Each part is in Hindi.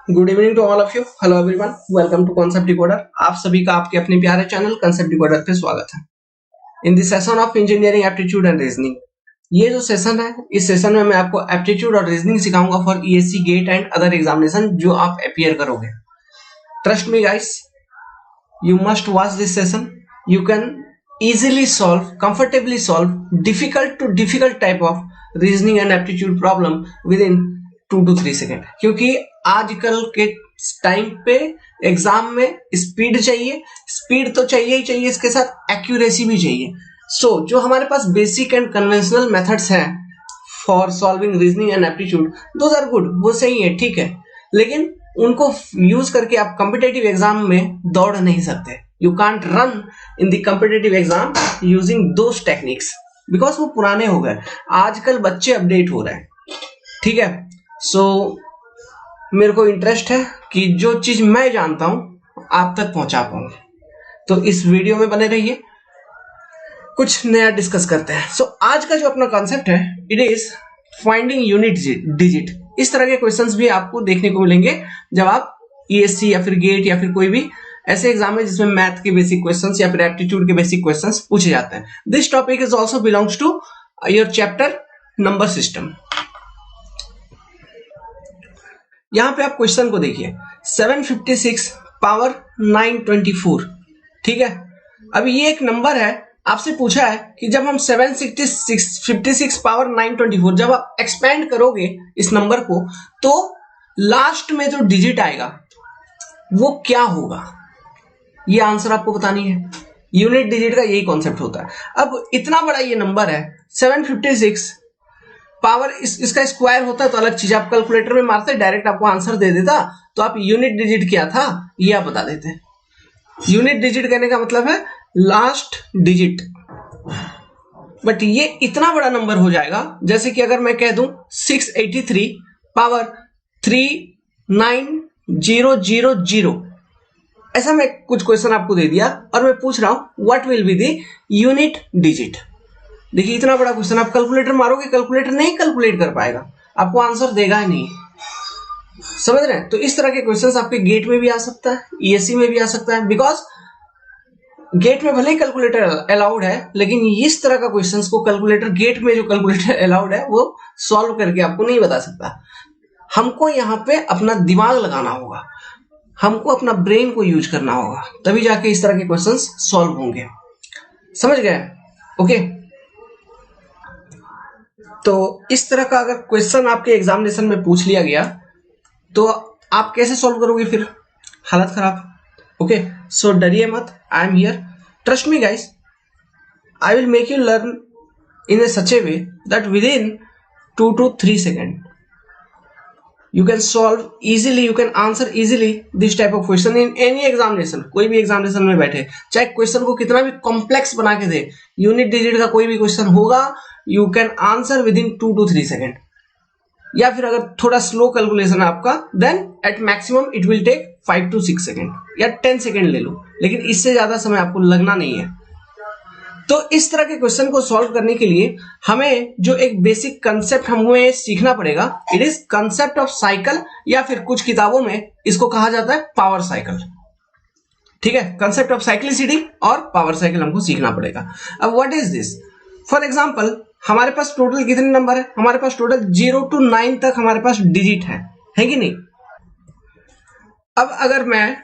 Good evening to all of you. Hello everyone, welcome to concept decoder. आप सभी का आपके अपने प्यारे चैनल कॉन्सेप्ट डिकोडर पे स्वागत है। In this session of engineering aptitude and reasoning, ये जो सेशन है, इस सेशन में मैं आपको एप्टीट्यूड और रीजनिंग सिखाऊंगा for ESC GATE and other examination जो आप अपीयर करोगे। Trust me guys, you must watch this session. You can easily solve, comfortably solve difficult to difficult type of reasoning and aptitude problem within 2 to 3 second. क्योंकि आजकल के टाइम पे एग्जाम में स्पीड चाहिए, स्पीड तो चाहिए ही चाहिए, इसके साथ एक्यूरेसी भी चाहिए। सो जो हमारे पास बेसिक एंड कन्वेंशनल मेथड्स हैं for solving reasoning and aptitude, those are good, वो सही है, ठीक है, लेकिन उनको यूज करके आप कॉम्पिटेटिव एग्जाम में दौड़ नहीं सकते। You can't run in the competitive exam using those techniques, because वो पुराने हो गए। आजकल बच्चे अपडेट हो रहे हैं, ठीक है। सो मेरे को इंटरेस्ट है कि जो चीज मैं जानता हूं आप तक पहुंचा पाऊं, तो इस वीडियो में बने रहिए, कुछ नया डिस्कस करते हैं। सो आज का जो अपना कॉन्सेप्ट है, it is finding unit digit. इस तरह के क्वेश्चंस भी आपको देखने को मिलेंगे जब आप ईएससी या फिर गेट या फिर कोई भी ऐसे एग्जाम है जिसमें मैथ के बेसिक क्वेश्चंस या फिर एप्टीट्यूड के बेसिक क्वेश्चंस पूछे जाते हैं। This topic is also belongs to your chapter number system. यहां पे आप क्वेश्चन को देखिए, 756 पावर 924, ठीक है। अभी ये एक नंबर है, आपसे पूछा है कि जब हम 756 पावर 924 जब आप एक्सपेंड करोगे इस नंबर को, तो लास्ट में जो डिजिट आएगा वो क्या होगा, ये आंसर आपको बतानी है। यूनिट डिजिट का यही कॉन्सेप्ट होता है। अब इतना बड़ा ये नंबर है 756 पावर, इसका स्क्वायर होता तो अलग चीज, आप कैलकुलेटर में मारते डायरेक्ट आपको आंसर दे देता, तो आप यूनिट डिजिट क्या था ये आप बता देते। यूनिट डिजिट कहने का मतलब है लास्ट डिजिट। बट ये इतना बड़ा नंबर हो जाएगा, जैसे कि अगर मैं कह दूं 683 पावर 39000, ऐसा मैं कुछ क्वेश्चन आपको दे दिया और मैं पूछ रहा हूं what will be the unit digit. देखिए इतना बड़ा क्वेश्चन, आप कैलकुलेटर मारोगे, कैलकुलेटर नहीं कैलकुलेट कर पाएगा, आपको आंसर देगा ही नहीं, समझ रहे हैं। तो इस तरह के क्वेश्चंस आपके गेट में भी आ सकता है, ईएससी में भी आ सकता है, बिकॉज गेट में भले ही कैलकुलेटर अलाउड है, लेकिन इस तरह का क्वेश्चंस को कैलकुलेटर, गेट में जो कैलकुलेटर अलाउड है वो सॉल्व करके आपको नहीं बता सकता। हमको यहाँ पे अपना दिमाग लगाना होगा, हमको अपना ब्रेन को यूज करना होगा, तभी जाके इस तरह के क्वेश्चंस सॉल्व होंगे, समझ गए? ओके, तो इस तरह का अगर क्वेश्चन आपके एग्जामिनेशन में पूछ लिया गया तो आप कैसे सॉल्व करोगे, फिर हालत खराब। ओके, सो डरिए मत, I am here, trust me guys, I will make you learn in A such A way that with in 2 to 3 second you can solve easily, you can answer easily this type of question in any examination। कोई भी एग्जामिनेशन में बैठे, चाहे क्वेश्चन को कितना भी कॉम्प्लेक्स बना के दे, यूनिट डिजिट का कोई भी क्वेश्चन होगा, you can answer within 2 to 3 second. या फिर अगर थोड़ा स्लो कैलकुलेशन है आपका, then at maximum it will take 5 to 6 second या 10 सेकेंड ले लो, लेकिन इससे ज्यादा समय आपको लगना नहीं है। तो इस तरह के क्वेश्चन को सॉल्व करने के लिए हमें जो एक बेसिक कंसेप्ट हमें सीखना पड़ेगा, it is concept of cycle, या फिर कुछ किताबों में इसको कहा जाता है पावर साइकिल, ठीक है। कंसेप्ट ऑफ साइक्लिसिटी और पावर साइकिल हमको सीखना पड़ेगा। अब what is this? For example, हमारे पास टोटल कितने नंबर है? हमारे पास टोटल 0 to 9 तक हमारे पास डिजिट है कि नहीं? अब अगर मैं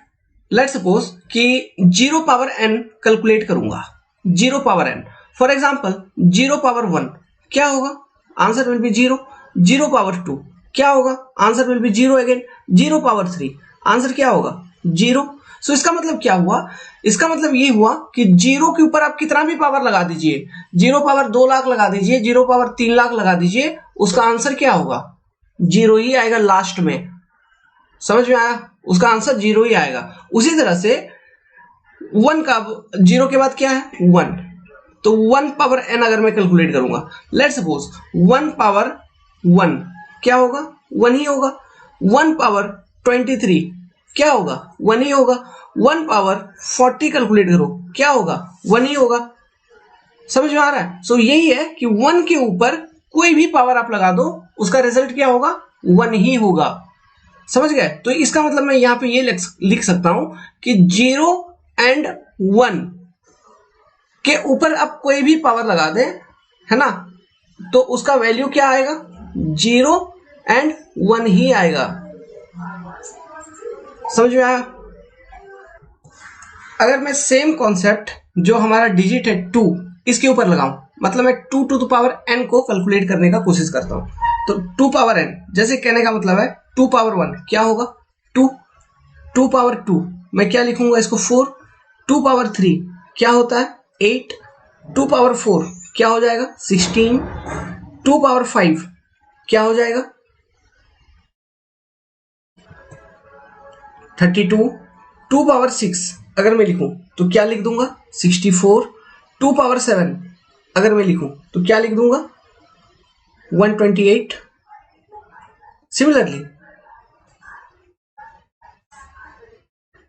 लेट्स सपोज कि 0 पावर n कैलकुलेट करूंगा, 0 power n, for example 0 power 1 क्या होगा? Answer will be 0। 0 पावर 2 क्या होगा? Answer will be 0 again. 0 power 3 answer क्या होगा? 0। सो इसका मतलब क्या हुआ? इसका मतलब ये हुआ कि 0 के ऊपर आप कितना भी पावर लगा दीजिए, 0 पावर 2 लाख लगा दीजिए, 0 पावर 3 लाख लगा दीजिए, उसका आंसर क्या होगा? 0 ही आएगा लास्ट में, समझ में आया? उसका आंसर 0 ही आएगा। उसी तरह से 1 का 0 के बाद क्या है? 1। तो 1 पावर n अगर मैं कैलकुलेट करूंगा, लेट्स सपोज 1 पावर 1 क्या होगा? 1 ही होगा। 1 पावर 23 क्या होगा? 1 ही होगा। 1 पावर 40 कैलकुलेट करो, क्या होगा? 1 ही होगा। समझ में आ रहा है? सो यही है कि 1 के ऊपर कोई भी पावर आप लगा दो, उसका रिजल्ट क्या होगा? 1 ही होगा। समझ गए? तो इसका मतलब मैं यहां पे ये लिख सकता हूं कि 0 एंड 1 के ऊपर आप कोई भी पावर लगा दें, है ना, तो उसका वैल्यू क्या आएगा? 0 एंड 1 ही आएगा। समझ में आया? अगर मैं सेम कॉन्सेप्ट जो हमारा डिजिट है 2 इसके ऊपर लगाऊं, मतलब मैं 2 टू द पावर n को कैलकुलेट करने का कोशिश करता हूं, तो 2 पावर n, जैसे कहने का मतलब है 2 पावर 1 क्या होगा? 2, 2 पावर 2 मैं क्या लिखूंगा इसको? 4, 2 पावर 3 क्या होता है? 8, 2 पावर 4 क्या हो जाएगा? 16, 2 पावर 5 क्या हो जाएगा? 32, 2 पावर 6 अगर मैं लिखूं तो क्या लिख दूंगा? 64, 2 पावर 7 अगर मैं लिखूं तो क्या लिख दूंगा? 128। सिमिलरली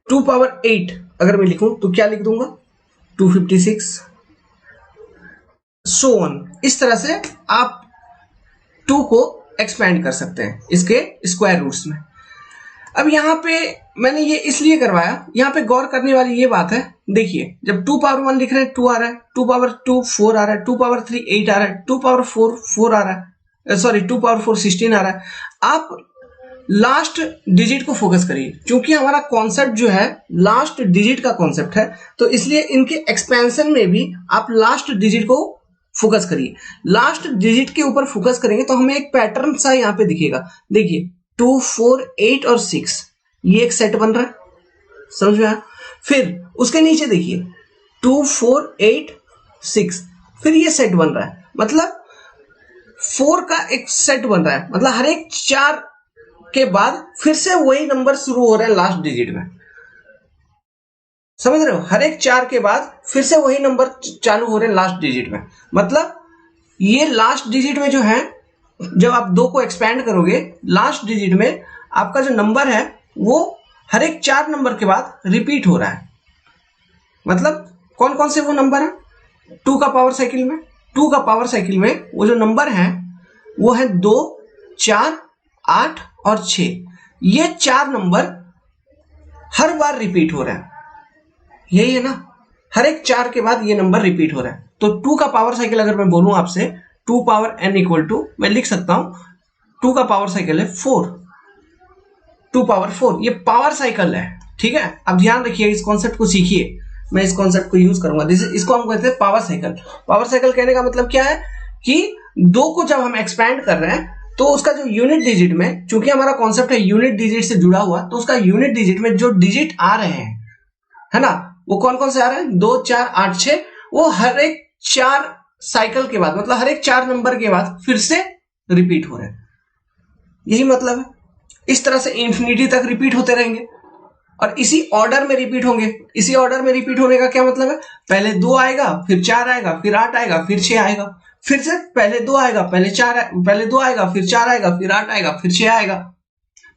2 पावर 8 अगर मैं लिखूं तो क्या लिख दूंगा? 256, सो ऑन। इस तरह से आप 2 को एक्सपेंड कर सकते हैं इसके स्क्वायर रूट्स में। अब यहाँ पे मैंने ये इसलिए करवाया, यहाँ पे गौर करने वाली ये बात है, देखिए जब 2 पावर 1 लिख रहे हैं 2 आ रहा है, 2 पावर 2 4 आ रहा है, 2 पावर 3 8 आ रहा है, 2 पावर 4 4 आ रहा है, सॉरी 2 पावर 4 16 आ रहा है। आप लास्ट डिजिट को फोकस करिए, क्योंकि हमारा कॉन्सेप्ट जो है लास्ट डिजिट का कॉन्सेप्ट है, तो इसलिए इनके एक्सपेंशन में भी आप लास्ट डिजिट को फोकस करिए। लास्ट डिजिट के ऊपर फोकस करेंगे तो हमें एक पैटर्न सा यहाँ पे दिखेगा। देखिए 2 4 8 और 6 ये एक सेट बन रहा है, समझ में आया? फिर उसके नीचे देखिए 2 4 8 6 फिर ये सेट बन रहा है, मतलब 4 का एक सेट बन रहा है, मतलब हर एक 4 के बाद फिर से वही नंबर शुरू हो रहे हैं लास्ट डिजिट में। समझ रहे हो? हर एक 4 के बाद फिर से वही नंबर चालू हो रहे हैं लास्ट डिजिट में। मतलब ये लास्ट डिजिट में जो है, जब आप 2 को एक्सपेंड करोगे लास्ट डिजिट में आपका जो नंबर है वो हर एक 4 नंबर के बाद रिपीट हो रहा है। मतलब कौन कौन से वो नंबर है? 2 का पावर साइकिल में, 2 का पावर साइकिल में वो जो नंबर है वो है 2 4 8 और 6। ये 4 नंबर हर बार रिपीट हो रहा है, यही है ना? हर एक 4 के बाद ये नंबर रिपीट हो रहा है। तो 2 का पावर साइकिल अगर मैं बोलूं आपसे 2 पावर n इक्वल टू, मैं लिख सकता हूं 2 का पावर साइकिल है 4, 2 पावर 4 ये पावर साइकिल है। ठीक है, अब ध्यान रखिए, इस कॉन्सेप्ट को सीखिए, मैं इस कॉन्सेप्ट को यूज करूंगा। इसको हम कहते हैं पावर साइकिल। पावर साइकिल कहने का मतलब क्या है कि 2 को जब हम एक्सपैंड कर रहे हैं तो उसका जो यूनिट डिजिट में, चूंकि हमारा कॉन्सेप्ट है यूनिट डिजिट से जुड़ा हुआ, तो उसका यूनिट डिजिट में जो डिजिट आ रहे हैं, है ना, वो कौन कौन से आ रहे हैं? 2 4 8 6, वो हर एक 4 साइकिल के बाद, मतलब हर एक 4 नंबर के बाद फिर से रिपीट हो रहे हैं। यही मतलब है। इस तरह से इंफिनिटी तक रिपीट होते रहेंगे और इसी ऑर्डर में रिपीट होंगे। इसी ऑर्डर में रिपीट होने का क्या मतलब है? पहले 2 आएगा, फिर 4 आएगा, फिर 8 आएगा, फिर 6 आएगा, फिर से पहले 2 आएगा, पहले 2 आएगा, फिर 4 आएगा, फिर 8 आएगा, फिर 6 आएगा।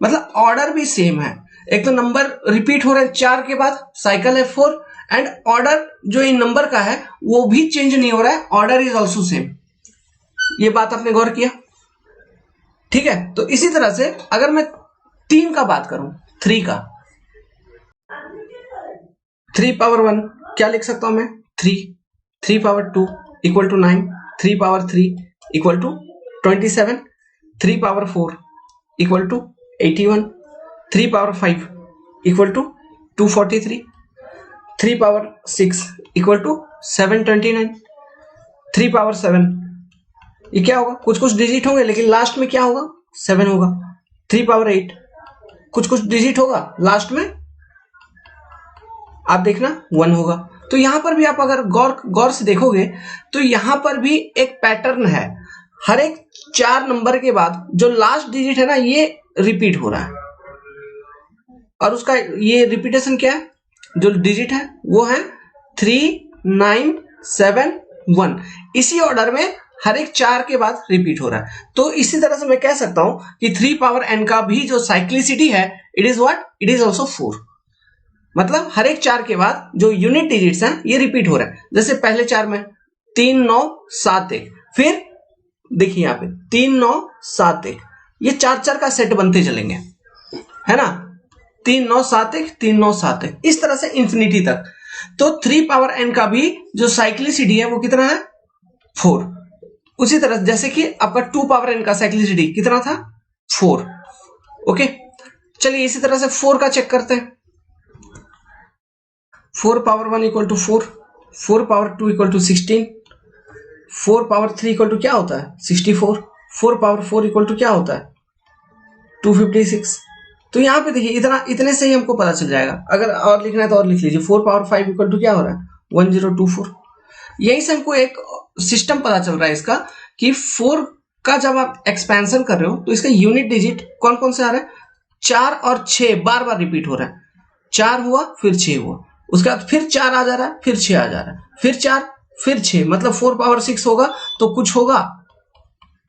मतलब ऑर्डर भी सेम है। एक तो नंबर रिपीट हो रहे हैं 4 के बाद, साइकिल है 4, एंड ऑर्डर जो इन नंबर का है वो भी चेंज नहीं हो रहा है, ऑर्डर इज ऑल्सो सेम। ये बात आपने गौर किया? ठीक है, तो इसी तरह से अगर मैं 3 का बात करूं, 3 का, 3 पावर 1 क्या लिख सकता हूं मैं? 3, 3 power 2 equal to 9, 3 power 3 equal to 27, 3 power 4 equal to 81, 3 power 5 equal to 243, 3 power 6 equal to 729, 3 power 7 ये क्या होगा? कुछ कुछ डिजिट होंगे लेकिन लास्ट में क्या होगा? 7 होगा। 3 पावर 8 कुछ कुछ डिजिट होगा, लास्ट में आप देखना 1 होगा। तो यहां पर भी आप अगर गौर से देखोगे तो यहां पर भी एक पैटर्न है। हर एक 4 नंबर के बाद जो लास्ट डिजिट है ना, ये रिपीट हो रहा है, और उसका ये रिपीटेशन क्या है? जो डिजिट है वो है 3 9 7 1। इसी ऑर्डर में हर एक 4 के बाद रिपीट हो रहा है। तो इसी तरह से मैं कह सकता हूं कि 3 पावर n का भी जो साइक्लिसिटी है, it is what? It is also 4। मतलब हर एक 4 के बाद जो यूनिट डिजिट्स हैं ये रिपीट हो रहा है। जैसे पहले 4 में 3 9 7 1, फिर देखिए यहाँ पे 3 9 7 1, ये 4 4 का सेट बनते चलेंगे। है ना, 3 9 7 1 3 9 7 1, इस तरह से इंफिनिटी तक। तो 3 पावर n का भी जो साइक्लिसिटी है वो कितना है 4। उसी तरह जैसे कि आपका 2 पावर n का साइक्लिसिटी कितना था 4। ओके, चलिए इसी तरह से 4 का चेक करते हैं। 4 power 1 equal to 4, 4 power 2 equal to 16, 4 power 3 equal to क्या होता है 64, 4 पावर 4 इक्वल टू क्या होता है 256। तो यहां पे देखिए इतने से ही हमको पता चल जाएगा। अगर और लिखना है तो और लिख लीजिए, 4 पावर 5 इक्वल टू क्या हो रहा है 1024। यही से हमको एक सिस्टम पता चल रहा है इसका कि 4 का जब आप एक्सपेंशन कर रहे हो तो इसका यूनिट डिजिट कौन कौन से आ रहा है, 4 और 6 बार बार रिपीट हो रहा है। 4 हुआ फिर 6 हुआ, उसके बाद फिर 4 आ जा रहा है, फिर 6 आ जा रहा है, फिर 4 फिर 6, मतलब 4 पावर 6 होगा तो कुछ होगा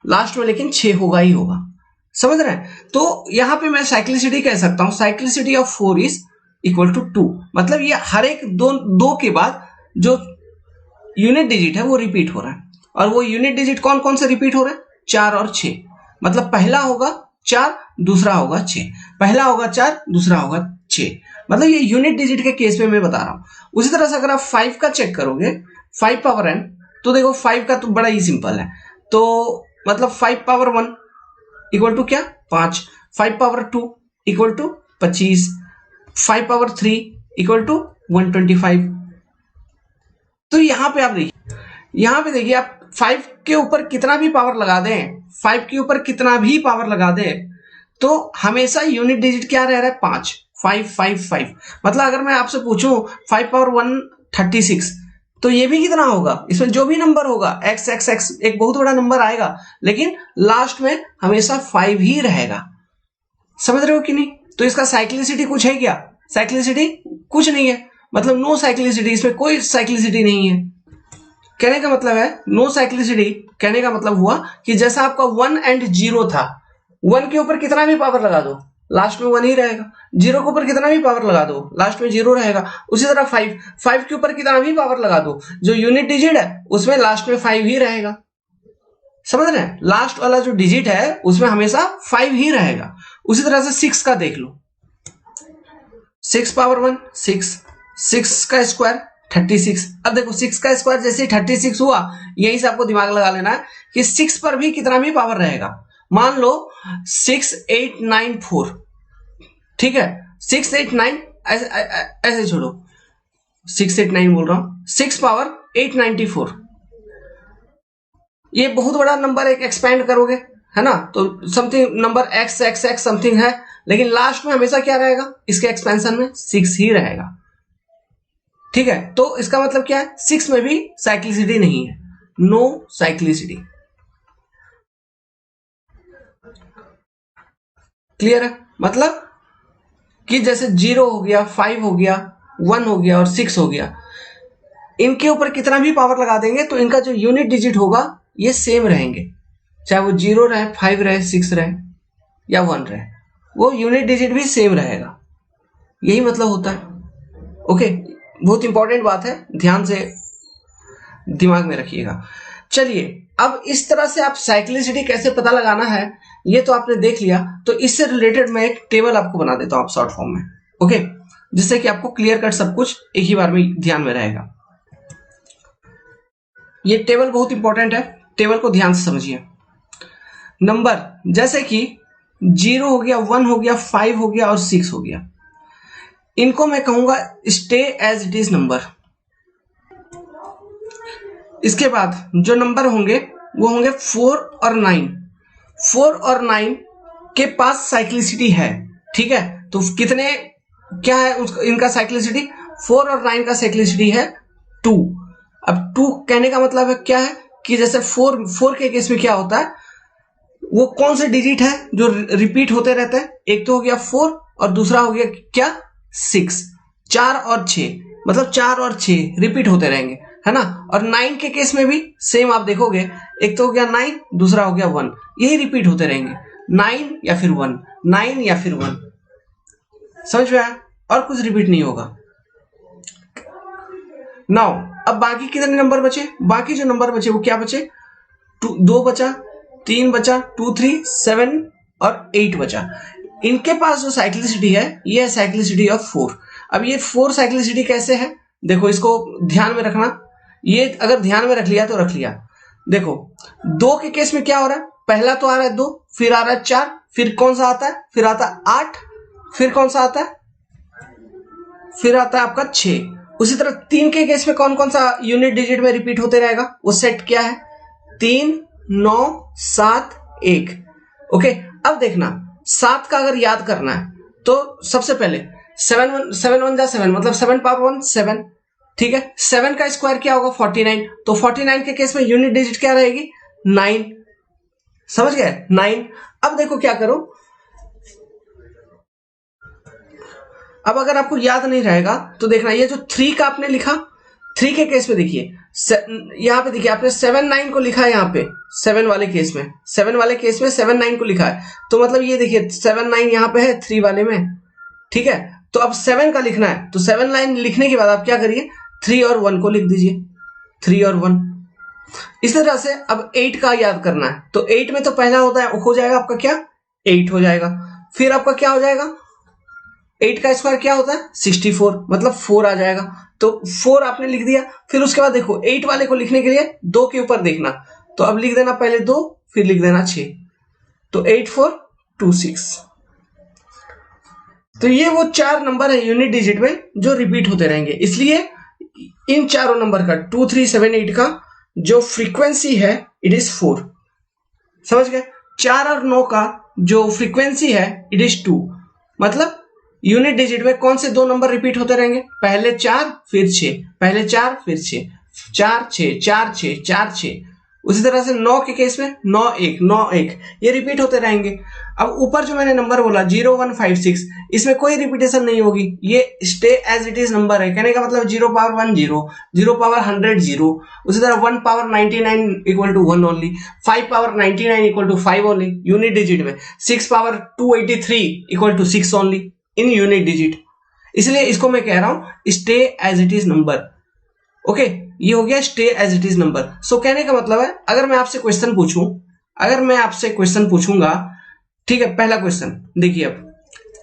लास्ट में, लेकिन 6 होगा ही होगा। समझ रहे हैं? तो यहां पे मैं साइक्लिसिटी कह सकता हूं cyclicity of 4 is equal to 2, मतलब ये हर एक दो के बाद जो यूनिट डिजिट है वो रिपीट हो रहा है। और वो यूनिट डिजिट कौन कौन से रिपीट हो रहे हैं 4 और 6, मतलब पहला होगा 4 दूसरा होगा 6, पहला होगा 4 दूसरा होगा 6, मतलब ये यूनिट डिजिट के केस में मैं बता रहा हूं। उसी तरह से अगर आप 5 का चेक करोगे 5 पावर n, तो देखो 5 का तो बड़ा ही सिंपल है, तो मतलब 5 पावर 1 इक्वल टू क्या 5, 5 power 2 equal to 25, 5 power 3 equal to 125। तो यहां पे आप देखिए आप 5 के ऊपर कितना भी पावर लगा दें, 5 के ऊपर कितना भी पावर लगा दें, तो हमेशा यूनिट डिजिट क्या रह रहा है 5 5 5 5। मतलब अगर मैं आपसे पूछूं 5 पावर 1 36, तो ये भी कितना होगा, इसमें जो भी नंबर होगा x x x एक बहुत बड़ा नंबर आएगा, लेकिन लास्ट में हमेशा 5 ही रहेगा। समझ रहे हो कि नहीं? तो इसका साइक्लिसिटी कुछ है क्या, साइक्लिसिटी कुछ नहीं है, मतलब नो साइक्लिसिटी, इसमें कोई साइक्लिसिटी नहीं है। कहने का मतलब है नो साइक्लिसिटी, कहने का मतलब हुआ कि जैसा आपका 1 एंड 0 था, 1 के ऊपर कितना भी पावर लगा दो लास्ट में 1 ही रहेगा, 0 के ऊपर कितना भी पावर लगा दो लास्ट में 0 रहेगा। उसी तरह 5 के ऊपर कितना भी पावर लगा दो, जो यूनिट डिजिट है उसमें लास्ट में 5 ही रहेगा। समझ रहे हैं? लास्ट वाला जो डिजिट है उसमें हमेशा 5 ही रहेगा। उसी तरह से 6 का देख लो, 6 पावर 1 6, 6 का स्क्वायर 36। अब देखो 6 का स्क्वायर जैसे 36 हुआ, यही से आपको दिमाग लगा लेना है कि 6 पर भी कितना भी पावर रहेगा। मान लो 6 8 9 4, ठीक है, 6 8 9 ऐसे छोड़ो, 6 8 9 बोल रहा हूं, 6 पावर 894, ये बहुत बड़ा नंबर एक एक्सपेंड करोगे है ना, तो something number x x x something है, लेकिन लास्ट में हमेशा क्या रहेगा इसके एक्सपेंशन में 6 ही रहेगा। ठीक है, तो इसका मतलब क्या है 6 में भी साइक्लिसिटी नहीं है, नो साइक्लिसिटी। क्लियर है? मतलब कि जैसे 0 हो गया, 5 हो गया, 1 हो गया और 6 हो गया, इनके ऊपर कितना भी पावर लगा देंगे तो इनका जो यूनिट डिजिट होगा ये सेम रहेंगे, चाहे वो 0 रहे, 5 रहे, 6 रहे या 1 रहे, वो यूनिट डिजिट भी सेम रहेगा। यही मतलब होता है। ओके, बहुत इंपॉर्टेंट बात है, ध्यान से दिमाग में रखिएगा। चलिए अब इस तरह से आप साइक्लिसिटी कैसे पता लगाना है ये तो आपने देख लिया, तो इससे रिलेटेड मैं एक टेबल आपको बना देता हूं आप शॉर्ट फॉर्म में, ओके, जिससे कि आपको क्लियर कट सब कुछ एक ही बार में ध्यान में रहेगा। ये टेबल बहुत इंपॉर्टेंट है, टेबल को ध्यान से समझिए। नंबर जैसे कि 0 हो गया, 1 हो गया, 5 हो गया और 6 हो गया, इनको मैं कहूंगा stay as it is number. इसके बाद जो नंबर होंगे वो होंगे 4 और 9। 4 और 9 के पास साइक्लिसिटी है, ठीक है, तो कितने क्या है इनका साइक्लिसिटी, 4 और 9 का साइक्लिसिटी है 2। अब 2 कहने का मतलब है क्या है कि जैसे 4 के केस में क्या होता है, वो कौन से डिजिट है जो रिपीट होते रहते हैं, एक तो हो गया 4 और दूसरा हो गया क्या 6, 4 और 6, मतलब 4 और 6 रिपीट होते रहेंगे, है ना। और 9 के केस में भी सेम आप देखोगे, एक तो हो गया 9, दूसरा हो गया 1, यही रिपीट होते रहेंगे, 9 या फिर 1, 9 या फिर 1। समझ में आया? और कुछ रिपीट नहीं होगा। नाउ अब बाकी कितने नंबर बचे, बाकी जो नंबर बचे वो क्या बचे, 2 बचा, 3 बचा, 2 3 7 और 8 बचा। इनके पास जो साइक्लिसिटी है ये है साइक्लिसिटी ऑफ 4। अब ये 4 साइक्लिसिटी कैसे है, देखो इसको ध्यान में रखना, ये अगर ध्यान में रख लिया तो रख लिया। देखो 2 के केस में क्या हो रहा है, पहला तो आ रहा है 2, फिर आ रहा है 4, फिर कौन सा आता है, फिर आता है 8, फिर कौन सा आता है, फिर आता है आपका 6। उसी तरह 3 के केस में कौन कौन सा यूनिट डिजिट में रिपीट होते रहेगा, वो सेट क्या है 3 9 7 1। ओके, अब देखना 7 का अगर याद करना है तो सबसे पहले 7 1 जा 7 मतलब 7 पावर 1 7, ठीक है। 7 का स्क्वायर क्या होगा 49, तो 49 के केस में यूनिट डिजिट क्या रहेगी 9, समझ गए 9। अब देखो क्या करो, अब अगर आपको याद नहीं रहेगा तो देखना ये जो 3 का आपने लिखा, 3 के केस में देखिए यहां पे देखिए आपने 7 9 को लिखा है, यहां पे 7 वाले केस में 7 9 को लिखा है, तो मतलब ये देखिए 7 9 यहां पे है 3 वाले में, ठीक है। तो अब 7 का लिखना है तो 7 9 लिखने के बाद आप क्या करिए 3 और 1 को लिख दीजिए, 3 और 1। इस तरह से अब 8 का याद करना है तो 8 में तो पहला होता है हो जाएगा आपका क्या 8 हो जाएगा, फिर आपका क्या हो जाएगा 8 का स्क्वायर क्या होता है 64 मतलब 4 आ जाएगा, तो 4 आपने लिख दिया। फिर उसके बाद देखो 8 वाले को लिखने के लिए 2 के ऊपर देखना, तो अब लिख देना पहले 2 फिर लिख देना 6, तो 8 4 2 6। तो ये वो 4 नंबर है यूनिट डिजिट में जो रिपीट होते रहेंगे, इसलिए इन चारों नंबर का 2 3 7 8 का जो फ्रीक्वेंसी है इट इज 4, समझ गए। 4 और 9 का जो फ्रीक्वेंसी है इट इज 2, मतलब यूनिट डिजिट में कौन से 2 नंबर रिपीट होते रहेंगे, पहले 4 फिर 6, पहले 4 फिर 6, 4 6 4 6 4 6। उसी तरह से 9 के केस में 9 1 9 1 ये रिपीट होते रहेंगे। अब ऊपर जो मैंने नंबर बोला 0 1 5 6 इसमें कोई रिपीटेशन नहीं होगी, ये stay as it is number है, कहने का मतलब 0 पावर 1 0, 0 पावर 100 0, उसी तरह 1 power 99 equal to 1 only, 5 power 99 equal to 5 only unit digit में, 6 power 283 equal to 6 only in unit digit, इसलिए इसको मैं कह रहा हूं stay as it is number. Okay, ये हो गया stay as it is number. So कहने का मतलब है अगर मैं आपसे क्वेश्चन पूछूं, अगर मैं आपसे क्वेश्चन पूछूंगा, ठीक है, पहला क्वेश्चन देखिए,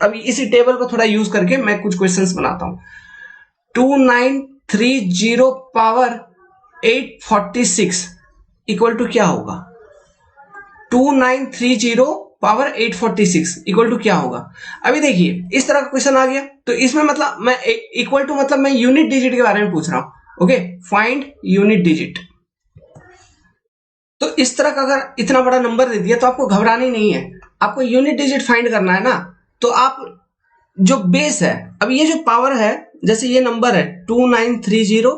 अब इसी टेबल को थोड़ा यूज करके मैं कुछ क्वेश्चंस बनाता हूं। 2930 पावर 846 इक्वल टू क्या होगा, 2930 पावर 846 इक्वल टू क्या होगा। अभी देखिए इस तरह का क्वेश्चन आ गया तो इसमें मतलब मैं इक्वल टू मतलब मैं यूनिट डिजिट के बारे में पूछ रहा हूं। Okay, find unit digit. तो इस तरह का अगर इतना बड़ा नंबर दे दिया तो आपको घबराना ही नहीं है, आपको यूनिट डिजिट फाइंड करना है ना। तो आप जो बेस है, अब ये जो पावर है, जैसे ये नंबर है 2930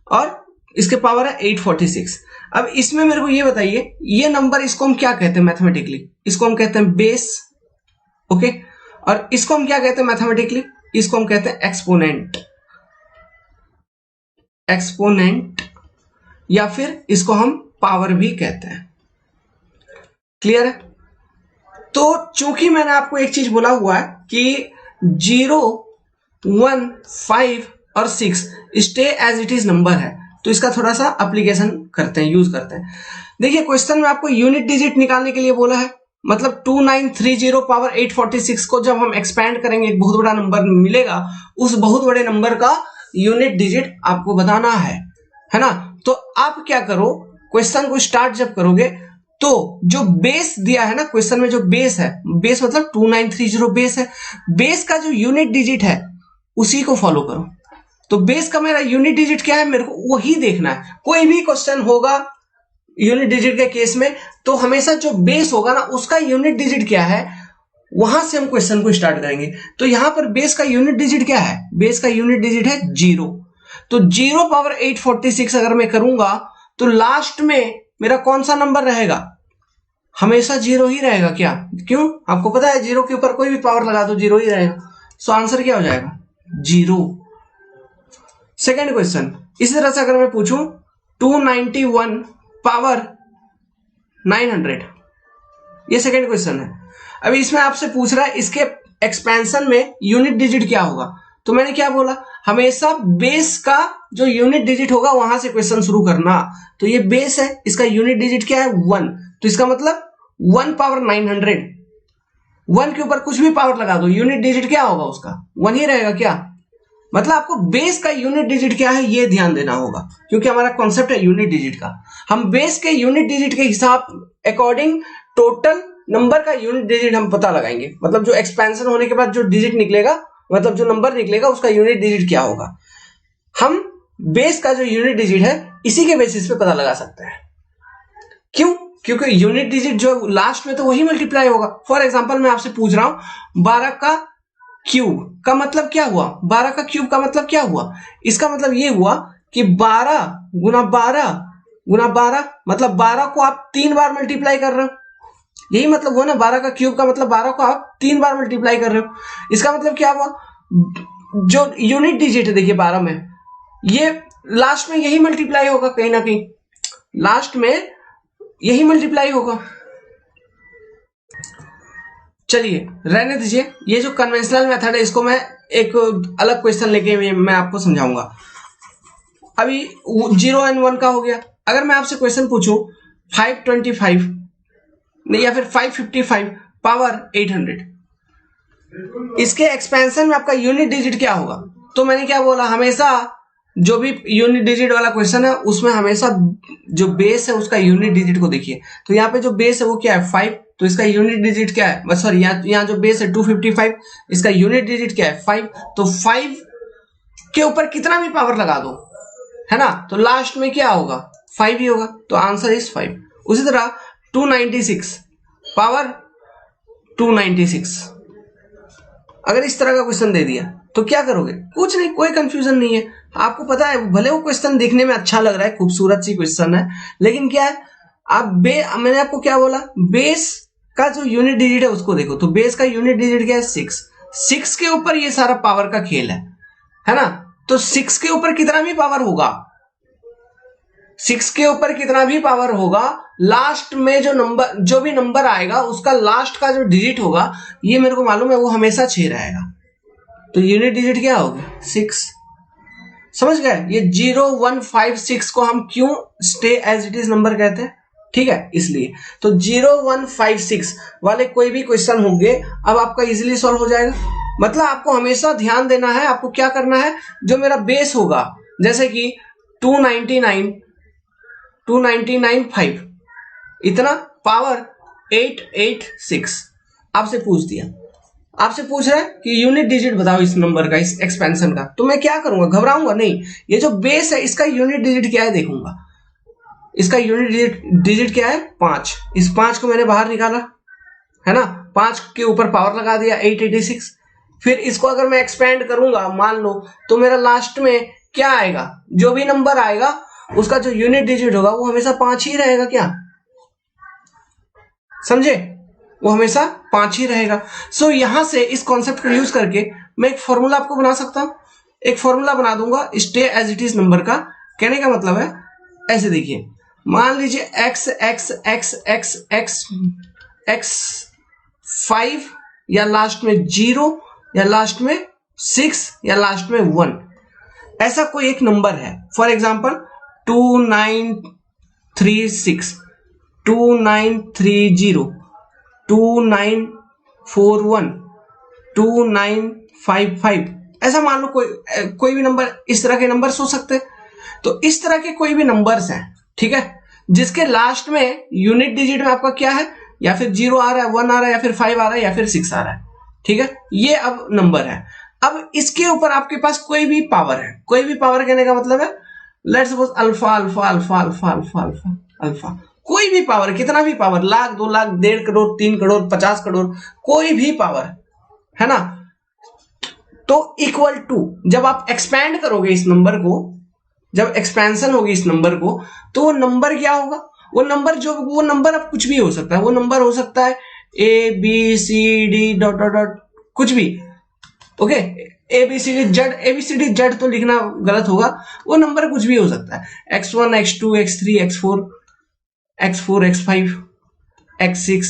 और इसके पावर है 846। अब इसमें मेरे को ये बताइए, ये नंबर इसको हम क्या कहते हैं मैथमेटिकली, इसको हम कहते हैं बेस, ओके, और इसको हम क्या कहते हैं मैथमेटिकली, इसको हम कहते हैं एक्सपोनेंट, एक्सपोनेंट, या फिर इसको हम पावर भी कहते हैं। क्लियर है। तो चूंकि मैंने आपको एक चीज बोला हुआ है कि 0 1 5 और 6 stay as it is number है, तो इसका थोड़ा सा एप्लीकेशन करते हैं, यूज करते हैं। देखिए क्वेश्चन में आपको यूनिट डिजिट निकालने के लिए बोला है, मतलब 2930 पावर 846 को जब हम एक्सपैंड करेंगे एक बहुत बड़ा नंबर मिलेगा, उस बहुत बड़े नंबर का यूनिट डिजिट आपको बताना है ना। तो आप क्या करो, क्वेश्चन को स्टार्ट जब करोगे तो जो बेस दिया है ना क्वेश्चन में, जो बेस है, बेस मतलब 2930 बेस है, बेस का जो यूनिट डिजिट है उसी को फॉलो करो। तो बेस का मेरा यूनिट डिजिट क्या है, मेरे को वही देखना है। कोई भी क्वेश्चन होगा यूनिट डिजिट के केस में तो हमेशा जो बेस होगा ना उसका यूनिट डिजिट क्या है, वहां से हम क्वेश्चन को स्टार्ट करेंगे। तो यहां पर बेस का यूनिट डिजिट क्या है, बेस का यूनिट डिजिट है 0। तो 0 पावर 846 अगर मैं करूंगा तो लास्ट में मेरा कौन सा नंबर रहेगा, हमेशा 0 ही रहेगा। क्या, क्यों, आपको पता है 0 के ऊपर कोई भी पावर लगा दो 0 ही रहेगा। सो आंसर क्या हो जाएगा 0। सेकेंड क्वेश्चन इसी तरह से अगर मैं पूछूं 291 पावर 900, ये सेकेंड क्वेश्चन है। अभी इसमें आपसे पूछ रहा है इसके एक्सपेंशन में यूनिट डिजिट क्या होगा, तो मैंने क्या बोला, हमेशा बेस का जो यूनिट डिजिट होगा वहां से क्वेश्चन शुरू करना। तो ये बेस है, इसका यूनिट डिजिट क्या है 1, तो इसका मतलब 1 पावर 900, 1 के ऊपर कुछ भी पावर लगा दो, यूनिट डिजिट क्या होगा उसका, 1 ही रहेगा क्या। मतलब आपको बेस का यूनिट डिजिट क्या है ये ध्यान देना होगा, क्योंकि हमारा कॉन्सेप्ट है यूनिट डिजिट का। हम बेस के यूनिट डिजिट के हिसाब अकॉर्डिंग टोटल नंबर का यूनिट डिजिट हम पता लगाएंगे। मतलब जो एक्सपेंशन होने के बाद जो डिजिट निकलेगा, मतलब जो नंबर निकलेगा उसका यूनिट डिजिट क्या होगा, हम बेस का जो यूनिट डिजिट है इसी के बेसिस पे पता लगा सकते हैं। क्यों? क्योंकि यूनिट डिजिट जो लास्ट में तो वही मल्टीप्लाई होगा। फॉर एग्जांपल मैं आपसे पूछ रहा हूं 12 का क्यूब का मतलब क्या हुआ, 12 का क्यूब का मतलब क्या हुआ, इसका मतलब ये हुआ कि 12 गुना 12 गुना 12, मतलब 12 को आप 3 बार मल्टीप्लाई कर रहे हो, यही मतलब हुआ ना। 12 का क्यूब का मतलब 12 को आप 3 बार मल्टीप्लाई कर रहे हो। इसका मतलब क्या हुआ, जो यूनिट डिजिट है देखिए 12 में, ये लास्ट में यही मल्टीप्लाई होगा, कहीं ना कहीं लास्ट में यही मल्टीप्लाई होगा। चलिए रहने दीजिए, ये जो कन्वेंशनल मेथड है इसको मैं एक अलग क्वेश्चन लेके मैं आपको समझाऊंगा। अभी 0 एंड 1 का हो गया। अगर मैं आपसे क्वेश्चन पूछूं 525 नहीं या फिर 555 पावर 800, इसके एक्सपेंशन में आपका यूनिट डिजिट क्या होगा। तो मैंने क्या बोला, हमेशा जो भी यूनिट डिजिट वाला क्वेश्चन है उसमें हमेशा जो बेस है उसका यूनिट डिजिट को देखिए। तो यहाँ पे जो बेस है वो क्या है 5, तो इसका यूनिट डिजिट क्या है, सॉरी यहाँ जो बेस है 255, इसका यूनिट डिजिट क्या है 5। तो 5 के ऊपर कितना भी पावर लगा दो, है ना, तो लास्ट में क्या होगा 5 ही होगा। तो आंसर इज 5। उसी तरह 296 पावर 296, अगर इस तरह का क्वेश्चन दे दिया तो क्या करोगे, कुछ नहीं, कोई कंफ्यूजन नहीं है। आपको पता है भले वो क्वेश्चन देखने में अच्छा लग रहा है, खूबसूरत सी क्वेश्चन है, लेकिन क्या है आप मैंने आपको क्या बोला, बेस का जो यूनिट डिजिट है उसको देखो। तो बेस का यूनिट डिजिट क्या है 6 के ऊपर ये सारा पावर का खेल है ना। तो 6 के ऊपर कितना भी पावर होगा, 6 के ऊपर कितना भी पावर होगा, लास्ट में जो भी नंबर आएगा उसका लास्ट का जो डिजिट होगा, ये मेरे को मालूम है वो हमेशा 6 रहेगा। तो यूनिट डिजिट क्या होगा 6। समझ गए, ये 0156 को हम क्यों stay as it is number कहते हैं, ठीक है, इसलिए। तो 0156 वाले कोई भी क्वेश्चन होंगे अब आपका इजीली सॉल्व हो जाएगा। मतलब आपको हमेशा ध्यान देना है, आपको क्या करना है, जो मेरा बेस होगा जैसे कि 299.5 इतना पावर 886, आपसे पूछ दिया, आपसे पूछ रहा है कि यूनिट डिजिट बताओ इस नंबर का, इस एक्सपेंशन का। तो मैं क्या करूंगा, घबराऊंगा नहीं, ये जो बेस है इसका यूनिट डिजिट क्या है देखूंगा। इसका यूनिट डिजिट क्या है 5, इस 5 को मैंने बाहर निकाला, है ना, 5 के ऊपर पावर लगा दिया 886। फिर इसको अगर मैं एक्सपेंड करूंगा मान लो, तो मेरा लास्ट में क्या आएगा, जो भी नंबर आएगा उसका जो यूनिट डिजिट होगा वो हमेशा 5 ही रहेगा। क्या समझे, वो हमेशा 5 ही रहेगा। सो यहां से इस कॉन्सेप्ट को यूज करके मैं एक फॉर्मूला आपको बना सकता हूं, एक फॉर्मूला बना दूंगा stay as it is number का। कहने का मतलब है ऐसे देखिए, मान लीजिए x x x x x x 5 या लास्ट में 0 या लास्ट में 6 या लास्ट में 1, ऐसा कोई एक नंबर है। फॉर एग्जांपल 2936 2930 2941 2955, ऐसा मान लो कोई भी नंबर, इस तरह के नंबर्स हो सकते हैं। तो इस तरह के कोई भी नंबर्स हैं, ठीक है, जिसके लास्ट में यूनिट डिजिट में आपका क्या है, या फिर 0 आ रहा है, 1 आ रहा है, या फिर 5 आ रहा है, या फिर 6 आ रहा है, ठीक है, ये अब नंबर है। अब इसके ऊपर आपके पास कोई भी पावर है, कोई भी पावर कहने का मतलब है let's suppose alpha alpha alpha alpha alpha alpha alpha, कोई भी पावर, कितना भी पावर, लाख 2 लाख 1.5 करोड़ 3 करोड़ 50 करोड़, कोई भी पावर, है ना। तो इक्वल टू, जब आप एक्सपैंड करोगे इस नंबर को, जब एक्सपेंशन होगी इस नंबर को, तो वो नंबर क्या होगा, वो नंबर अब कुछ भी हो सकता है। वो नंबर हो सकता है ABCD डॉट डॉट डॉट कुछ भी, ओके, ABCD जेड तो लिखना गलत होगा, वो नंबर कुछ भी हो सकता है, X1 X2 X3 X4 X5 X6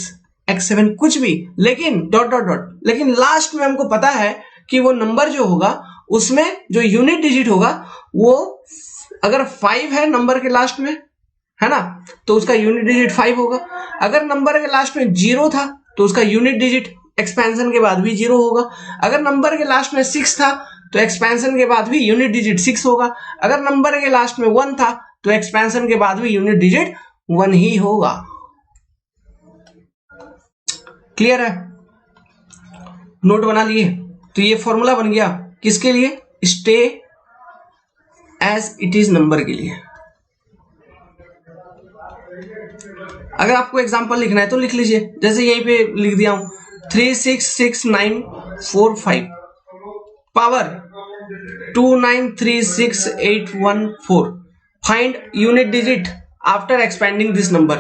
X7 कुछ भी, लेकिन डॉट डॉट डॉट, लेकिन लास्ट में हमको पता है कि वो नंबर जो होगा उसमें जो यूनिट डिजिट होगा वो अगर 5 है नंबर के लास्ट में, है ना, तो उसका यूनिट डिजिट 5 होगा। अगर नंबर के लास्ट में 0 था तो उसका यूनिट डिजिट एक्सपेंशन के बाद भी 0 होगा। अगर नंबर के लास्ट में 6 था तो एक्सपेंशन के बाद भी यूनिट डिजिट 6 होगा। अगर नंबर के लास्ट में 1 था तो एक्सपेंशन के बाद भी यूनिट डिजिट 1 ही होगा। क्लियर है? नोट बना लिए? तो ये फॉर्मूला बन गया किसके लिए? Stay as it is number के लिए। अगर आपको एग्जांपल लिखना है तो लिख लीजिए, जैसे यहीं पे लिख दिया हूं 366945 power 2936814 find unit digit after expanding this number.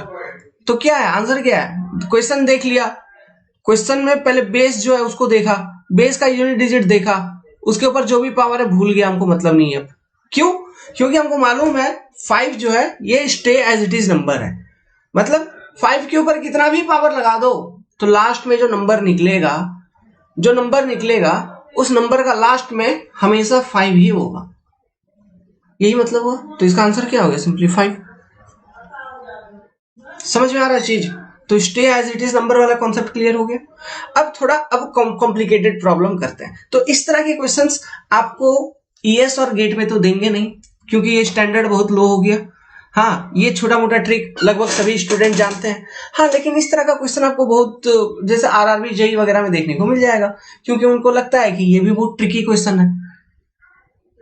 तो क्या है आंसर? क्या है? क्वेश्चन देख लिया, क्वेश्चन में पहले बेस जो है उसको देखा, बेस का यूनिट डिजिट देखा, उसके ऊपर जो भी पावर है भूल गया, हमको मतलब नहीं है। क्यों? क्योंकि हमको मालूम है 5 जो है ये stay as it is number है, मतलब 5 के ऊपर कितना भी पावर लगा दो तो लास्ट में जो नंबर निकलेगा उस नंबर का लास्ट में हमेशा 5 ही होगा। यही मतलब हुआ। तो इसका आंसर क्या हो गया? सिंपली 5। समझ में आ रहा है चीज? तो stay as it is number वाला कॉन्सेप्ट क्लियर हो गया। अब थोड़ा कॉम्प्लिकेटेड प्रॉब्लम करते हैं। तो इस तरह के क्वेश्चंस आपको ईएस और गेट में तो देंगे नहीं, क्योंकि ये स्टैंडर्ड बहुत लो हो गया। हाँ, ये छोटा मोटा ट्रिक लगभग सभी स्टूडेंट जानते हैं। हाँ, लेकिन इस तरह का क्वेश्चन आपको बहुत जैसे आरआरबी जेईई वगैरह में देखने को मिल जाएगा, क्योंकि उनको लगता है कि ये भी बहुत ट्रिकी क्वेश्चन है।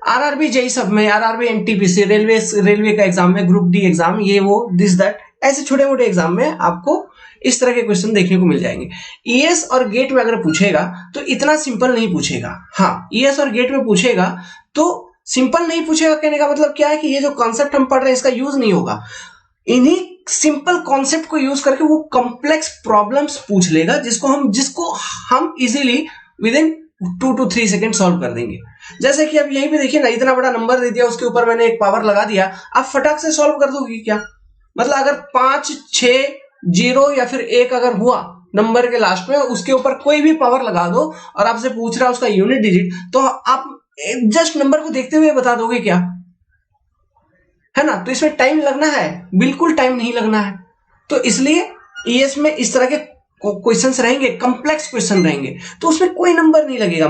आरआरबी जेईई सब में, आरआरबी एनटीपीसी रेलवे का एग्जाम में, ग्रुप डी एग्जाम, ये वो दिस दैट, ऐसे छोटे मोटे एग्जाम में आपको इस तरह के क्वेश्चन देखने को मिल जाएंगे। ईएस और गेट में अगर पूछेगा तो इतना सिंपल नहीं पूछेगा। हाँ, ईएस और गेट में पूछेगा तो सिंपल नहीं पूछेगा, कहने का मतलब क्या है कि ये जो कॉन्सेप्ट हम पढ़ रहे हैं इसका यूज नहीं होगा। इन्हीं सिंपल कॉन्सेप्ट को यूज करके वो कॉम्प्लेक्स प्रॉब्लम्स पूछ लेगा, जिसको हम easily with in 2 to 3 second solve कर देंगे। जैसे कि अब यहीं पे देखिए ना, इतना बड़ा नंबर दे दिया, उसके ऊपर मैंने एक पावर लगा दिया, आप फटाक से सॉल्व कर दोगे क्या? मतलब अगर 5, 6, 0 या फिर 1 अगर हुआ नंबर के लास्ट में, उसके ऊपर कोई भी पावर लगा दो और आपसे पूछ रहा है उसका यूनिट डिजिट, तो आप जस्ट नंबर को देखते हुए बता दोगे क्या? है ना? तो इसमें टाइम लगना है? बिल्कुल टाइम नहीं लगना है। तो इसलिए ईएस में इस तरह के क्वेश्चंस रहेंगे, कॉम्प्लेक्स क्वेश्चन रहेंगे, तो उसमें कोई नंबर नहीं लगेगा,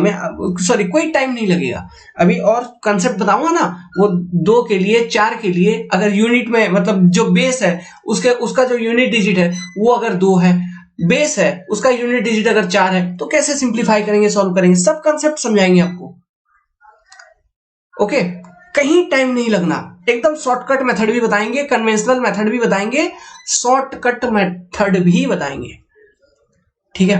कोई टाइम नहीं लगेगा। अभी और कंसेप्ट बताऊंगा ना, वो 2 के लिए, 4 के लिए, अगर यूनिट में मतलब जो बेस है उसका जो यूनिट डिजिट है वो अगर 2 है, बेस है उसका यूनिट डिजिट अगर 4 है, तो कैसे सिंप्लीफाई करेंगे, सॉल्व करेंगे, सब कंसेप्ट समझाएंगे आपको। ओके, कहीं टाइम नहीं लगना, एकदम शॉर्टकट मेथड भी बताएंगे, कन्वेंशनल मेथड भी बताएंगे, शॉर्टकट मेथड भी बताएंगे। ठीक है?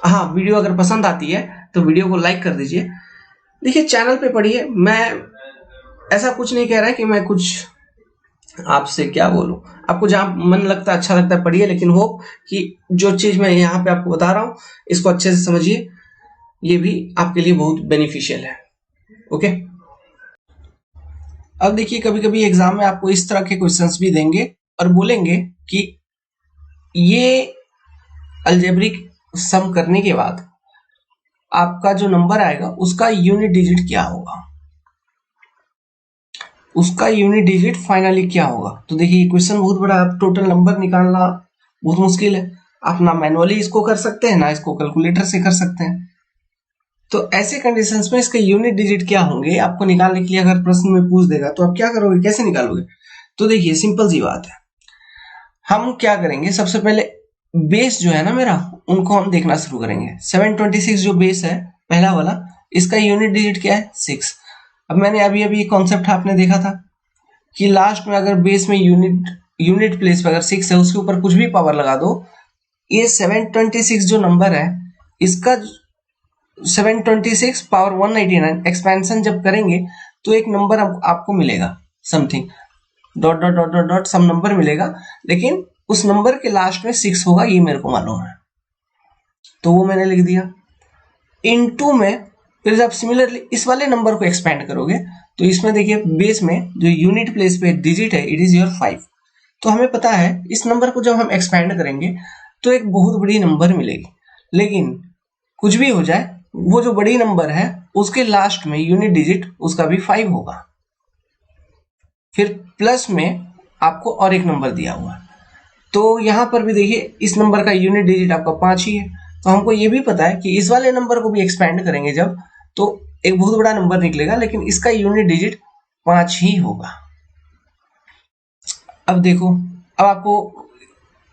हाँ, वीडियो अगर पसंद आती है तो वीडियो को लाइक कर दीजिए। देखिए, चैनल पे पढ़िए, मैं ऐसा कुछ नहीं कह रहा है कि मैं कुछ आपसे क्या बोलूं, आपको जहां मन लगता है, अच्छा लगता है पढ़िए, लेकिन होप कि जो चीज मैं यहाँ पे आपको बता रहा हूं इसको अच्छे से समझिए, ये भी आपके लिए बहुत बेनिफिशियल है। ओके, अब देखिए, कभी कभी एग्जाम में आपको इस तरह के क्वेश्चंस भी देंगे और बोलेंगे कि ये अलजेब्रिक सम करने के बाद आपका जो नंबर आएगा उसका यूनिट डिजिट क्या होगा, उसका यूनिट डिजिट फाइनली क्या होगा। तो देखिए, क्वेश्चन बहुत बड़ा है, टोटल नंबर निकालना बहुत मुश्किल है। आप ना मैनुअली इसको कर सकते हैं, ना इसको कैलकुलेटर से कर सकते हैं। तो ऐसे कंडीशंस में इसके यूनिट डिजिट क्या होंगे आपको निकालने के लिए अगर प्रश्न में पूछ देगा तो आप क्या करोगे, कैसे निकालोगे? तो देखिए, सिंपल सी बात है, हम क्या करेंगे, सबसे पहले बेस जो है ना मेरा, उनको हम देखना शुरू करेंगे। 726 जो बेस है पहला वाला, इसका यूनिट डिजिट क्या है? 6। अब मैंने अभी कॉन्सेप्ट आपने देखा था कि लास्ट में अगर बेस में यूनिट प्लेस पे अगर 6 है, उसके ऊपर कुछ भी पावर लगा दो, ये 726 जो नंबर है इसका 726 पावर 199 एक्सपेंशन जब करेंगे तो एक नंबर आपको मिलेगा, something dot dot dot dot dot some number मिलेगा, लेकिन उस नंबर के लास्ट में 6 होगा, ये मेरे को मालूम है, तो वो मैंने लिख दिया। इनटू में फिर जब सिमिलरली इस वाले नंबर को एक्सपेंड करोगे तो इसमें देखिए, बेस में जो यूनिट प्लेस पे डिजिट है इट इज योर 5। तो हमें पता है इस नंबर को जब हम एक्सपेंड करेंगे तो एक बहुत बड़ी नंबर मिलेगी, लेकिन कुछ भी हो जाए वो जो बड़ी नंबर है उसके लास्ट में यूनिट डिजिट उसका भी 5 होगा। फिर प्लस में आपको और एक नंबर दिया हुआ है, तो यहाँ पर भी देखिए इस नंबर का यूनिट डिजिट आपका 5 ही है। तो हमको ये भी पता है कि इस वाले नंबर को भी एक्सपेंड करेंगे जब, तो एक बहुत बड़ा नंबर निकलेगा, लेकिन इसका यूनिट डिजिट 5 ही होगा। अब देखो, अब आपको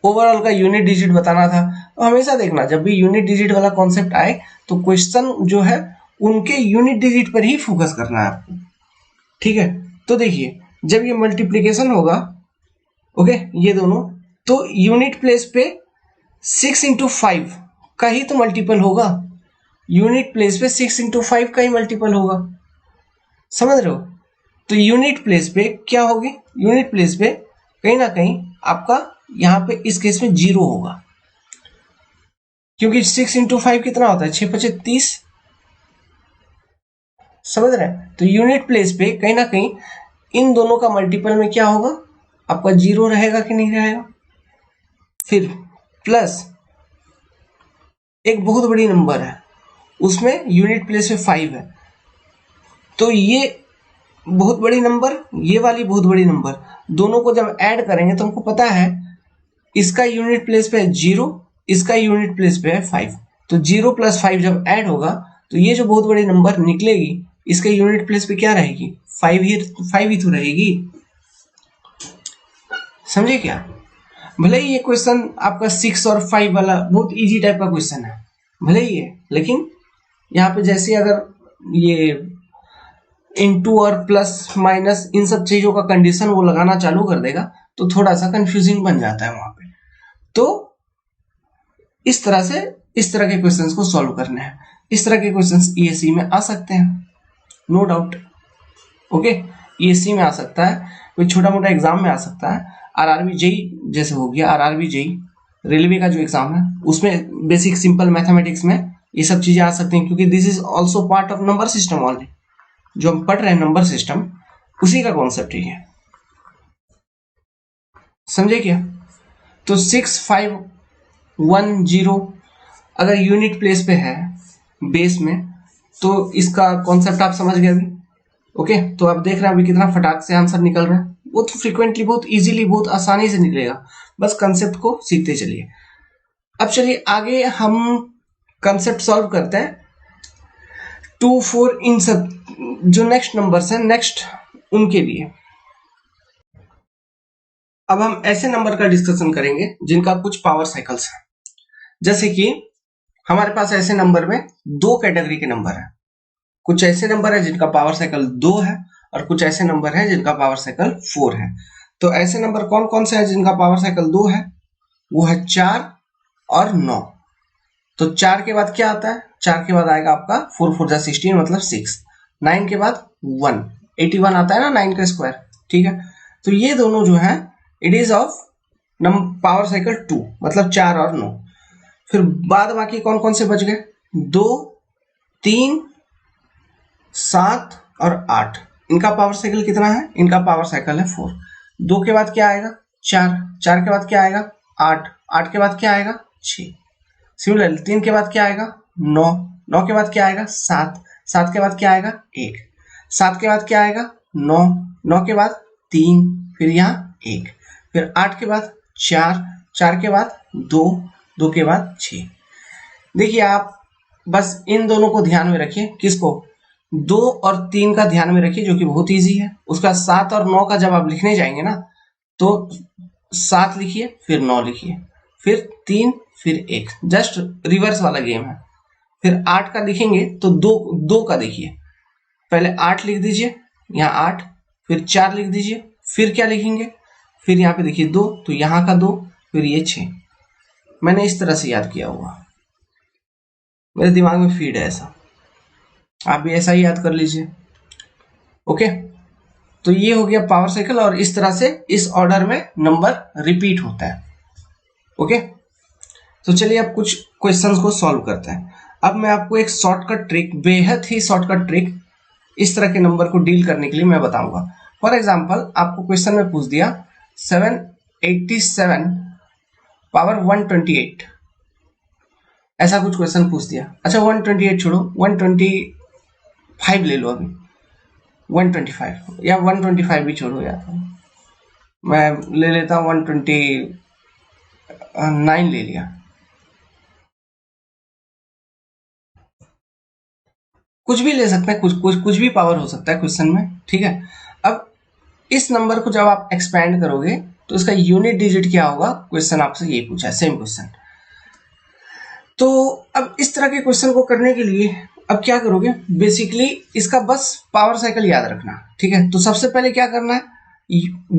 ओवरऑल का यूनिट डिजिट बताना था। तो हमेशा देखना, जब भी यूनिट डिजिट वाला कॉन्सेप्ट आए तो क्वेश्चन जो है उनके यूनिट डिजिट पर ही फोकस करना है आपको, ठीक है। तो देखिए, जब ये मल्टीप्लीकेशन होगा, ओके, ये दोनों, तो यूनिट प्लेस पे 6 इंटू 5 का ही तो मल्टीपल होगा। यूनिट प्लेस पे 6 इंटू 5 का ही मल्टीपल होगा, समझ रहे हो। तो यूनिट प्लेस पे क्या होगी, यूनिट प्लेस पे कहीं ना कहीं आपका यहाँ पे इस केस में 0 होगा, क्योंकि 6 इंटू 5 कितना होता है, 6 5 30, समझ रहे हैं। तो यूनिट प्लेस पे कहीं ना कहीं इन दोनों का मल्टीपल में क्या होगा, आपका 0 रहेगा कि नहीं रहेगा। फिर प्लस एक बहुत बड़ी नंबर है, उसमें यूनिट प्लेस पे 5 है, तो ये बहुत बड़ी नंबर, ये वाली बहुत बड़ी नंबर, दोनों को जब ऐड करेंगे तो हमको पता है इसका यूनिट प्लेस पे है 0, इसका यूनिट प्लेस पे है 5। तो 0 प्लस 5 जब ऐड होगा तो ये जो बहुत बड़ी नंबर निकलेगी, इसके यूनिट प्लेस पे क्या रहेगी, 5 ही तो रहेगी, समझे क्या। भले ही ये क्वेश्चन आपका 6 और 5 वाला बहुत इजी टाइप का क्वेश्चन है, भले ही है, लेकिन यहाँ पे जैसे अगर ये इनटू और प्लस माइनस इन सब चीजों का कंडीशन वो लगाना चालू कर देगा तो थोड़ा सा कंफ्यूजिंग बन जाता है वहां पे। तो इस तरह से इस तरह के क्वेश्चंस को सॉल्व करने हैं। इस तरह के क्वेश्चंस ईएससी में आ सकते हैं, नो डाउट, ओके। ईएससी में आ सकता है, कोई छोटा मोटा एग्जाम में आ सकता है, आरआरबी जेई जैसे हो गया, आरआरबी जेई रेलवे का जो एग्जाम है उसमें बेसिक सिंपल मैथमेटिक्स में ये सब चीजें आ सकती हैं, क्योंकि this is also part of number system only, जो हम पढ़ रहे हैं नंबर सिस्टम, उसी का कॉन्सेप्ट ही है, समझे क्या। तो 6 5 1 0 अगर यूनिट प्लेस पे है बेस में, तो इसका कॉन्सेप्ट आप समझ गए अभी, ओके। तो आप देख रहे हैं अभी कितना फटाक से आंसर निकल रहा है, बहुत फ्रीक्वेंटली, बहुत इजीली, बहुत आसानी से निकलेगा, बस कंसेप्ट को सीखते चलिए। अब चलिए आगे हम कंसेप्ट सॉल्व करते हैं 2 4 इन सब जो नेक्स्ट नंबर्स हैं, नेक्स्ट उनके लिए। अब हम ऐसे नंबर का डिस्कशन करेंगे जिनका कुछ पावर साइकिल्स हैं, जैसे कि हमारे पास ऐसे नंबर में 2 कैटेगरी के नंबर हैं। कुछ ऐसे नंबर है जिनका पावर साइकिल 2 है और कुछ ऐसे नंबर है जिनका पावर साइकिल 4 है। तो ऐसे नंबर कौन कौन से हैं जिनका पावर साइकिल 2 है, वो है 4 और 9। तो 4 के बाद क्या आता है, 4 के बाद आएगा आपका 4 4 16 मतलब 6, 9 के बाद 1, 81 आता है ना 9 का स्क्वायर, ठीक है। तो ये दोनों जो है it is of power cycle 2 मतलब 4 और 9। फिर बाद बाकी कौन कौन से बच गए, 2 3 7 और 8, इनका पावर साइकिल कितना है, इनका पावर साइकिल है 4। 2 के बाद क्या आएगा 4, 4 के बाद क्या आएगा 8, 8 के बाद क्या आएगा 6। सिमिलरली 3 के बाद क्या आएगा 9, 9 के बाद क्या आएगा 7, 7 के बाद क्या आएगा 1, 7 के बाद क्या आएगा 9, 9 के बाद 3, फिर यहाँ 1, फिर 8 के बाद 4, 4 के बाद 2, 2 के बाद 6। देखिए आप बस इन दोनों को ध्यान में रखिए, किसको, 2 और 3 का ध्यान में रखिए जो कि बहुत इजी है। उसका 7 और 9 का जब आप लिखने जाएंगे ना तो 7 लिखिए फिर 9 लिखिए फिर 3 फिर 1, जस्ट रिवर्स वाला गेम है। फिर 8 का लिखेंगे तो 2 का देखिए, पहले 8 लिख दीजिए, यहाँ 8, फिर 4 लिख दीजिए, फिर क्या लिखेंगे, फिर यहाँ पे देखिए 2, तो यहाँ का 2, फिर ये 6। मैंने इस तरह से याद किया हुआ, मेरे दिमाग में फीड है ऐसा, आप भी ऐसा ही याद कर लीजिए, ओके। तो ये हो गया पावर साइकिल, और इस तरह से इस ऑर्डर में नंबर रिपीट होता है, ओके। तो चलिए अब कुछ क्वेश्चंस को सॉल्व करते हैं। अब मैं आपको एक शॉर्टकट ट्रिक, बेहद ही शॉर्टकट ट्रिक इस तरह के नंबर को डील करने के लिए मैं बताऊंगा। फॉर एग्जांपल आपको क्वेश्चन में पूछ दिया 787 पावर 128, ऐसा कुछ क्वेश्चन पूछ दिया। अच्छा 128 छोड़ो, 125 ले लो अभी, 125 या 125 भी छोड़ो यार, मैं ले लेता हूँ 120, 9 ले लिया, कुछ भी ले सकते हैं, कुछ भी पावर हो सकता है क्वेश्चन में, ठीक है। अब इस नंबर को जब आप एक्सपैंड करोगे तो इसका यूनिट डिजिट क्या होगा, क्वेश्चन आपसे यही पूछा है, सेम क्वेश्चन। तो अब इस तरह के क्वेश्चन को करने के लिए अब क्या करोगे, बेसिकली इसका बस पावर साइकिल याद रखना, ठीक है। तो सबसे पहले क्या करना है,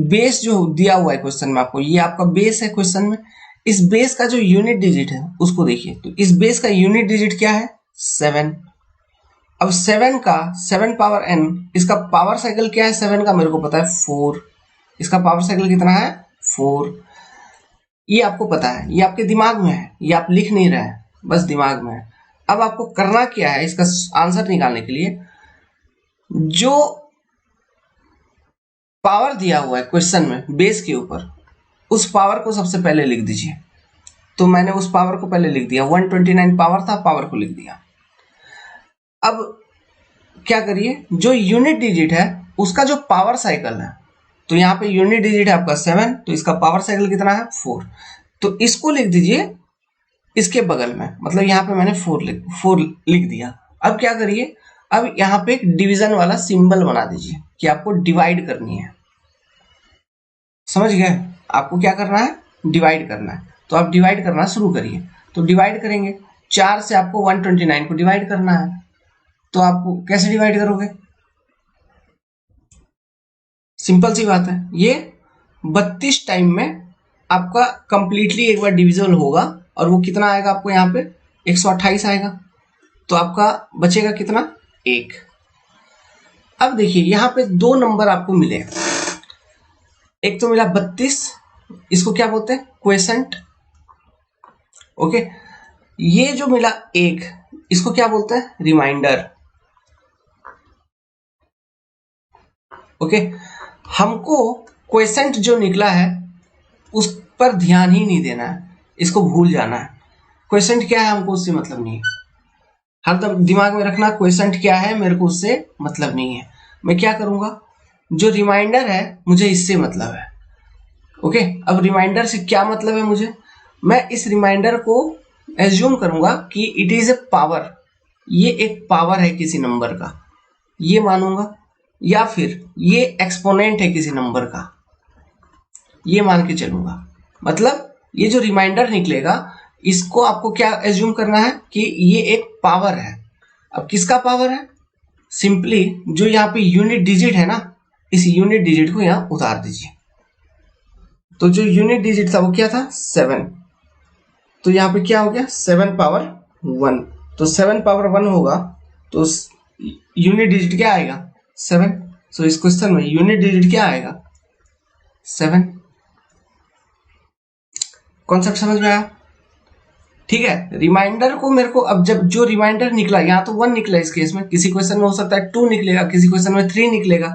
बेस जो दिया हुआ है क्वेश्चन में आपको, ये आपका बेस है क्वेश्चन में, इस बेस का जो यूनिट डिजिट है उसको देखिए। तो इस बेस का यूनिट डिजिट क्या है, 7। अब 7 का 7 पावर n, इसका पावर साइकिल क्या है 7 का, मेरे को पता है 4। इसका पावर साइकिल कितना है, 4। ये आपको पता है, ये आपके दिमाग में है, ये आप लिख नहीं रहे हैं, बस दिमाग में है। अब आपको करना क्या है, इसका आंसर निकालने के लिए जो पावर दिया हुआ है क्वेश्चन में बेस के ऊपर, उस पावर को सबसे पहले लिख दीजिए। तो मैंने उस पावर को पहले लिख दिया, 129 पावर था, पावर को लिख दिया। अब क्या करिए, जो यूनिट डिजिट है उसका जो पावर साइकिल है, तो यहाँ पे यूनिट डिजिट है आपका 7, तो इसका पावर साइकिल कितना है, 4। तो इसको लिख दीजिए इसके बगल में, मतलब यहाँ पे मैंने 4 लिख दिया। अब क्या करिए, अब यहाँ पे एक डिवीजन वाला सिंबल बना दीजिए कि आपको डिवाइड करनी है, समझ गए, आपको क्या करना है, डिवाइड करना है। तो आप डिवाइड करना शुरू करिए। तो डिवाइड करेंगे, 4 से आपको 129 को डिवाइड करना है। तो आप कैसे डिवाइड करोगे, सिंपल सी बात है, ये 32 टाइम में आपका कंप्लीटली एक बार डिविजन होगा, और वो कितना आएगा आपको यहाँ पे 128 आएगा। तो आपका बचेगा कितना, 1। अब देखिए यहाँ पे 2 नंबर आपको मिले, एक तो मिला 32, इसको क्या बोलते हैं, क्वेसेंट, ओके। ये जो मिला 1, इसको क्या बोलते हैं, रिमाइंडर, ओके। हमको क्वेसेंट जो निकला है उस पर ध्यान ही नहीं देना है, इसको भूल जाना है। क्वेसेंट क्या है हमको उससे मतलब नहीं है, हरदम दिमाग में रखना, क्वेसेंट क्या है मेरे को उससे मतलब नहीं है। मैं क्या करूंगा, जो रिमाइंडर है मुझे इससे मतलब है, ओके। अब रिमाइंडर से क्या मतलब है मुझे, मैं इस रिमाइंडर को एज्यूम करूंगा कि इट इज ए पावर, ये एक पावर है किसी नंबर का, ये मानूंगा, या फिर ये एक्सपोनेंट है किसी नंबर का, ये मान के चलूंगा। मतलब ये जो रिमाइंडर निकलेगा इसको आपको क्या एज्यूम करना है कि ये एक पावर है। अब किसका पावर है, सिंपली जो यहाँ पे यूनिट डिजिट है ना, इस यूनिट डिजिट को यहाँ उतार दीजिए। तो जो यूनिट डिजिट था वो क्या था, 7। तो यहाँ पे क्या हो गया, 7 पावर 1। तो 7 पावर 1 होगा, तो यूनिट डिजिट क्या आएगा, 7। सो इस क्वेश्चन में यूनिट डिजिट क्या आएगा, 7। कॉन्सेप्ट समझ में आया, ठीक है। रिमाइंडर को मेरे को, अब जब जो रिमाइंडर निकला, यहाँ तो 1 निकला इस केस में, किसी क्वेश्चन में हो सकता है 2 निकलेगा, किसी क्वेश्चन में 3 निकलेगा।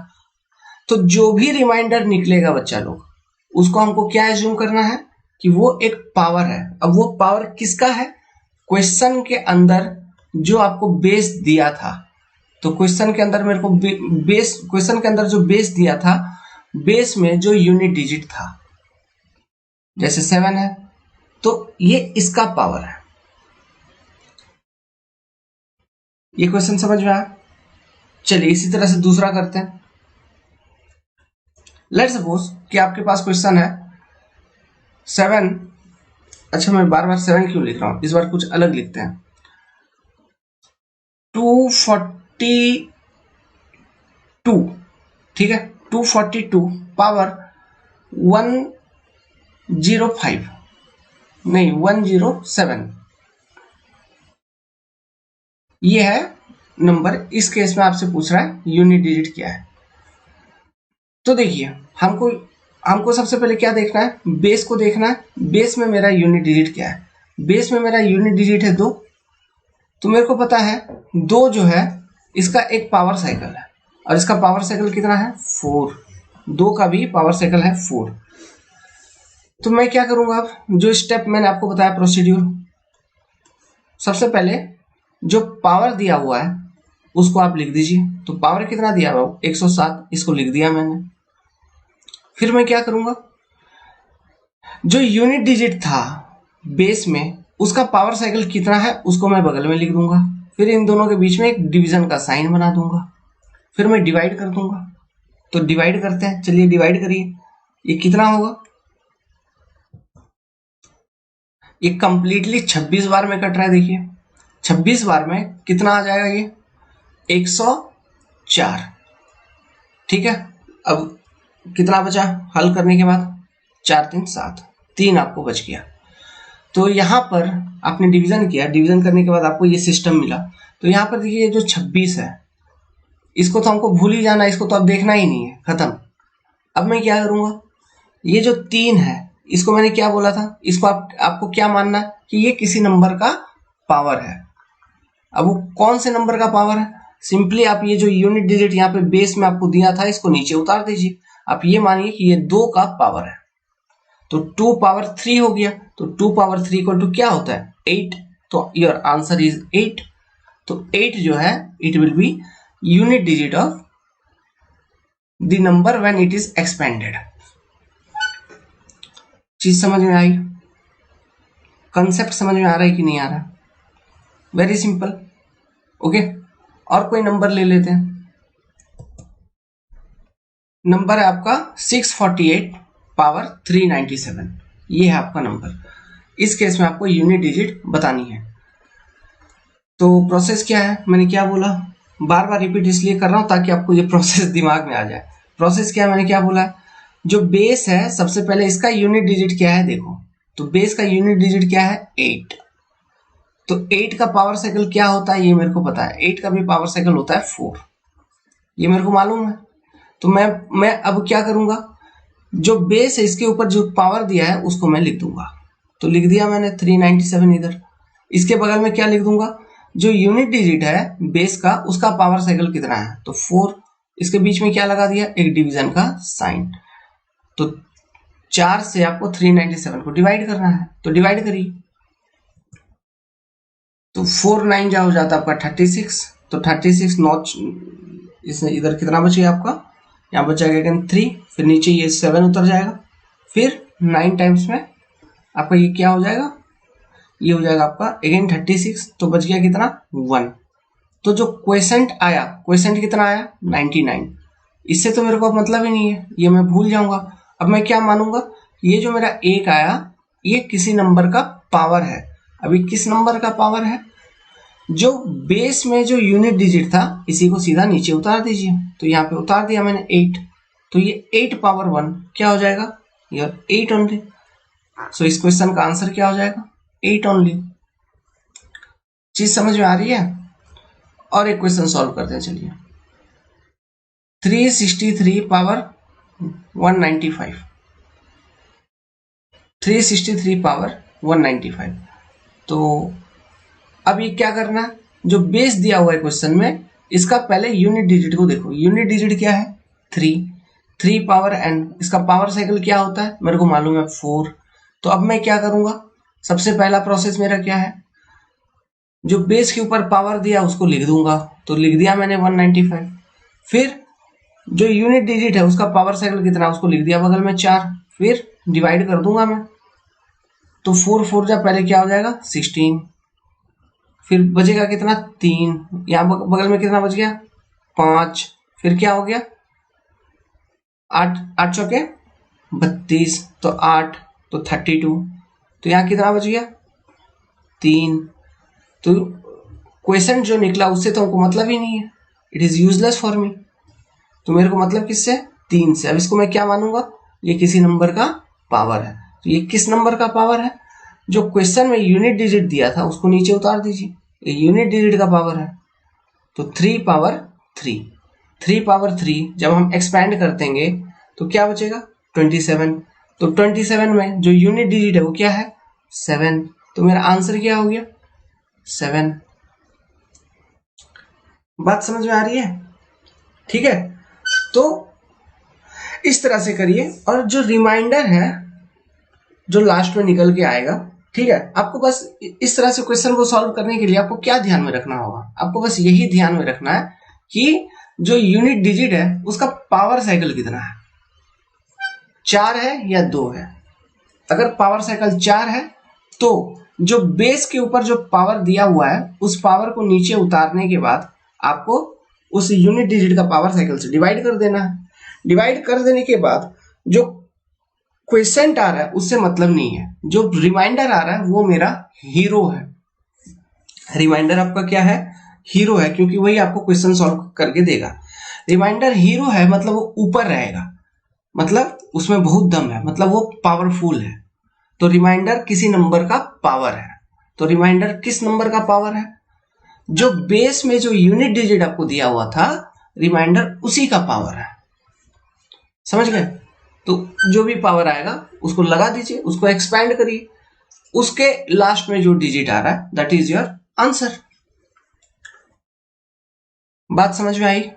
तो जो भी रिमाइंडर निकलेगा बच्चा लोग, उसको हमको क्या एज्यूम करना है कि वो एक पावर है। अब वो पावर किसका है, क्वेश्चन के अंदर जो आपको बेस दिया था, तो क्वेश्चन के अंदर मेरे को बेस, क्वेश्चन के अंदर जो बेस दिया था, बेस में जो यूनिट डिजिट था जैसे 7 है, तो ये इसका पावर है। ये क्वेश्चन समझ में आया। चलिए इसी तरह से दूसरा करते हैं। लेट्स सपोज कि आपके पास क्वेश्चन है 7, अच्छा मैं बार बार 7 क्यों लिख रहा हूं, इस बार कुछ अलग लिखते हैं, 242, ठीक है, 242 पावर 105, नहीं 107, ये है नंबर। इस केस में आपसे पूछ रहा है यूनिट डिजिट क्या है। तो देखिए हमको सबसे पहले क्या देखना है, बेस को देखना है, बेस में मेरा यूनिट डिजिट क्या है। बेस में मेरा यूनिट डिजिट है 2, तो मेरे को पता है 2 जो है इसका एक पावर साइकिल है, और इसका पावर साइकिल कितना है, 4। 2 का भी पावर साइकिल है 4। तो मैं क्या करूंगा, अब जो स्टेप मैंने आपको बताया प्रोसीड्यूर, सबसे पहले जो पावर दिया हुआ है उसको आप लिख दीजिए। तो पावर कितना दिया हुआ, 107, इसको लिख दिया मैंने। फिर मैं क्या करूंगा, जो यूनिट डिजिट था बेस में उसका पावर साइकिल कितना है उसको मैं बगल में लिख दूंगा, फिर इन दोनों के बीच में एक डिवीजन का साइन बना दूंगा, फिर मैं डिवाइड कर दूंगा। तो डिवाइड करते हैं, चलिए डिवाइड करिए। ये कितना होगा, ये कंप्लीटली 26 बार में कट रहा है। देखिए 26 बार में कितना आ जाएगा, ये 104। ठीक है, अब कितना बचा हल करने के बाद, 4 3 7, 3 आपको बच गया। तो यहाँ पर आपने डिवीजन किया, डिवीजन करने के बाद आपको ये सिस्टम मिला। तो यहाँ पर देखिए जो 26 है इसको तो हमको भूल ही जाना, इसको तो अब देखना ही नहीं है, खत्म। अब मैं क्या करूंगा, ये जो 3 है इसको मैंने क्या बोला था, इसको आपको क्या मानना है कि ये किसी नंबर का पावर है। अब वो कौन से नंबर का पावर है, सिंपली आप ये जो यूनिट डिजिट यहाँ पे बेस में आपको दिया था इसको नीचे उतार दीजिए। आप ये मानिए कि ये 2 का पावर है, तो 2 पावर 3 हो गया। तो 2 पावर 3 इक्वल टू क्या होता है, 8। तो योर आंसर इज 8। तो 8 जो है it will be unit digit of the number when it is expanded. चीज समझ में आई, कंसेप्ट समझ में आ रहा है कि नहीं आ रहा, वेरी सिंपल। ओके, और कोई नंबर ले लेते हैं। नंबर है आपका 648 पावर 397, ये है आपका नंबर। इस केस में आपको यूनिट डिजिट बतानी है। तो प्रोसेस क्या है, मैंने क्या बोला, बार बार रिपीट इसलिए कर रहा हूं ताकि आपको ये प्रोसेस दिमाग में आ जाए। प्रोसेस क्या है, मैंने क्या बोला, जो बेस है सबसे पहले इसका यूनिट डिजिट क्या है देखो। तो बेस का यूनिट डिजिट क्या है, 8। तो 8 का पावर साइकिल क्या होता है ये मेरे को पता है, 8 का भी पावर साइकिल होता है 4, ये मेरे को मालूम है। तो मैं अब क्या करूंगा, जो बेस है इसके ऊपर जो पावर दिया है उसको मैं लिख दूंगा। तो लिख दिया मैंने 397 इधर। इसके बगल में क्या लिख दूंगा, जो यूनिट डिजिट है बेस का उसका पावर साइकिल कितना है, तो 4। इसके बीच में क्या लगा दिया, एक डिवीजन का साइन। तो 4 से आपको 397 को डिवाइड करना है, तो डिवाइड करिए। तो 4 9 जा हो जाता है आपका 36। तो 36 नॉच इसमें इधर कितना बचेगा आपका, यहाँ बच जाएगा अगेन 3, फिर नीचे ये 7 उतर जाएगा, फिर 9 टाइम्स में आपका ये क्या हो जाएगा, ये हो जाएगा आपका अगेन 36। तो बच गया कितना, 1। तो जो क्वेसेंट आया, क्वेसेंट कितना आया 99। इससे तो मेरे को मतलब ही नहीं है, ये मैं भूल जाऊंगा। अब मैं क्या मानूंगा, ये जो मेरा 1 आया ये किसी नंबर का पावर है। अभी किस नंबर का पावर है, जो बेस में जो यूनिट डिजिट था इसी को सीधा नीचे उतार दीजिए। तो यहाँ पे उतार दिया मैंने 8। तो ये 8 पावर 1 क्या हो जाएगा, ये 8 ओनली। सो इस क्वेश्चन का आंसर क्या हो जाएगा, 8 ओनली। चीज समझ में आ रही है। और एक क्वेश्चन सॉल्व करते हैं, चलिए। 363 पावर 195, 363 पावर 195। तो अब ये क्या करना है, जो बेस दिया हुआ है क्वेश्चन में इसका पहले यूनिट डिजिट को देखो। यूनिट डिजिट क्या है 3 पावर n, इसका पावर साइकिल क्या होता है मेरे को मालूम है 4। तो अब मैं क्या करूंगा, सबसे पहला प्रोसेस मेरा क्या है, जो बेस के ऊपर पावर दिया उसको लिख दूंगा। तो लिख दिया मैंने 195। फिर जो यूनिट डिजिट है उसका पावर साइकिल कितना उसको लिख दिया बगल में 4, फिर डिवाइड कर दूंगा मैं। तो 4 4 जा पहले क्या हो जाएगा 16, फिर बचेगा कितना 3, यहाँ बगल में कितना बच गया 5, फिर क्या हो गया 8 8 चौके 32, तो 8 तो 32, तो यहाँ कितना बच गया 3। तो क्वेश्चन जो निकला उससे तो हमको मतलब ही नहीं है, it is useless for me. तो मेरे को मतलब किससे 3 से। अब इसको मैं क्या मानूंगा, ये किसी नंबर का पावर है। तो ये किस नंबर का पावर है, जो क्वेश्चन में यूनिट डिजिट दिया था उसको नीचे उतार दीजिए, ये यूनिट डिजिट का पावर है। तो 3 पावर 3, 3 पावर 3 जब हम एक्सपैंड करतेंगे तो क्या बचेगा 27। तो 27 में जो यूनिट डिजिट है वो क्या है 7। तो मेरा आंसर क्या हो गया 7। बात समझ में आ रही है, ठीक है। तो इस तरह से करिए, और जो रिमाइंडर है जो लास्ट में निकल के आएगा, ठीक है। आपको बस इस तरह से क्वेश्चन को सॉल्व करने के लिए आपको क्या ध्यान में रखना होगा, आपको बस यही ध्यान में रखना है कि जो यूनिट डिजिट है उसका पावर साइकिल कितना है, 4 है या 2 है। अगर पावर साइकिल 4 है तो जो बेस के ऊपर जो पावर दिया हुआ है उस पावर को नीचे उतारने के बाद आपको उस यूनिट डिजिट का पावर साइकिल से डिवाइड कर देना है। डिवाइड कर देने के बाद जो क्वेश्चन आ रहा है उससे मतलब नहीं है, जो रिमाइंडर आ रहा है वो मेरा हीरो है। रिमाइंडर आपका क्या है? हीरो है, क्योंकि वही आपको क्वेश्चन सॉल्व करके देगा। रिमाइंडर हीरो है मतलब वो ऊपर रहेगा, मतलब उसमें बहुत दम है, मतलब वो पावरफुल है। तो रिमाइंडर किसी नंबर का पावर है। तो रिमाइंडर किस नंबर का पावर है? जो बेस में जो यूनिट डिजिट आपको दिया हुआ था, रिमाइंडर उसी का पावर है। समझ गए? तो जो भी पावर आएगा उसको लगा दीजिए, उसको एक्सपैंड करिए, उसके लास्ट में जो डिजिट आ रहा है दैट इज योर आंसर। बात समझ में आई?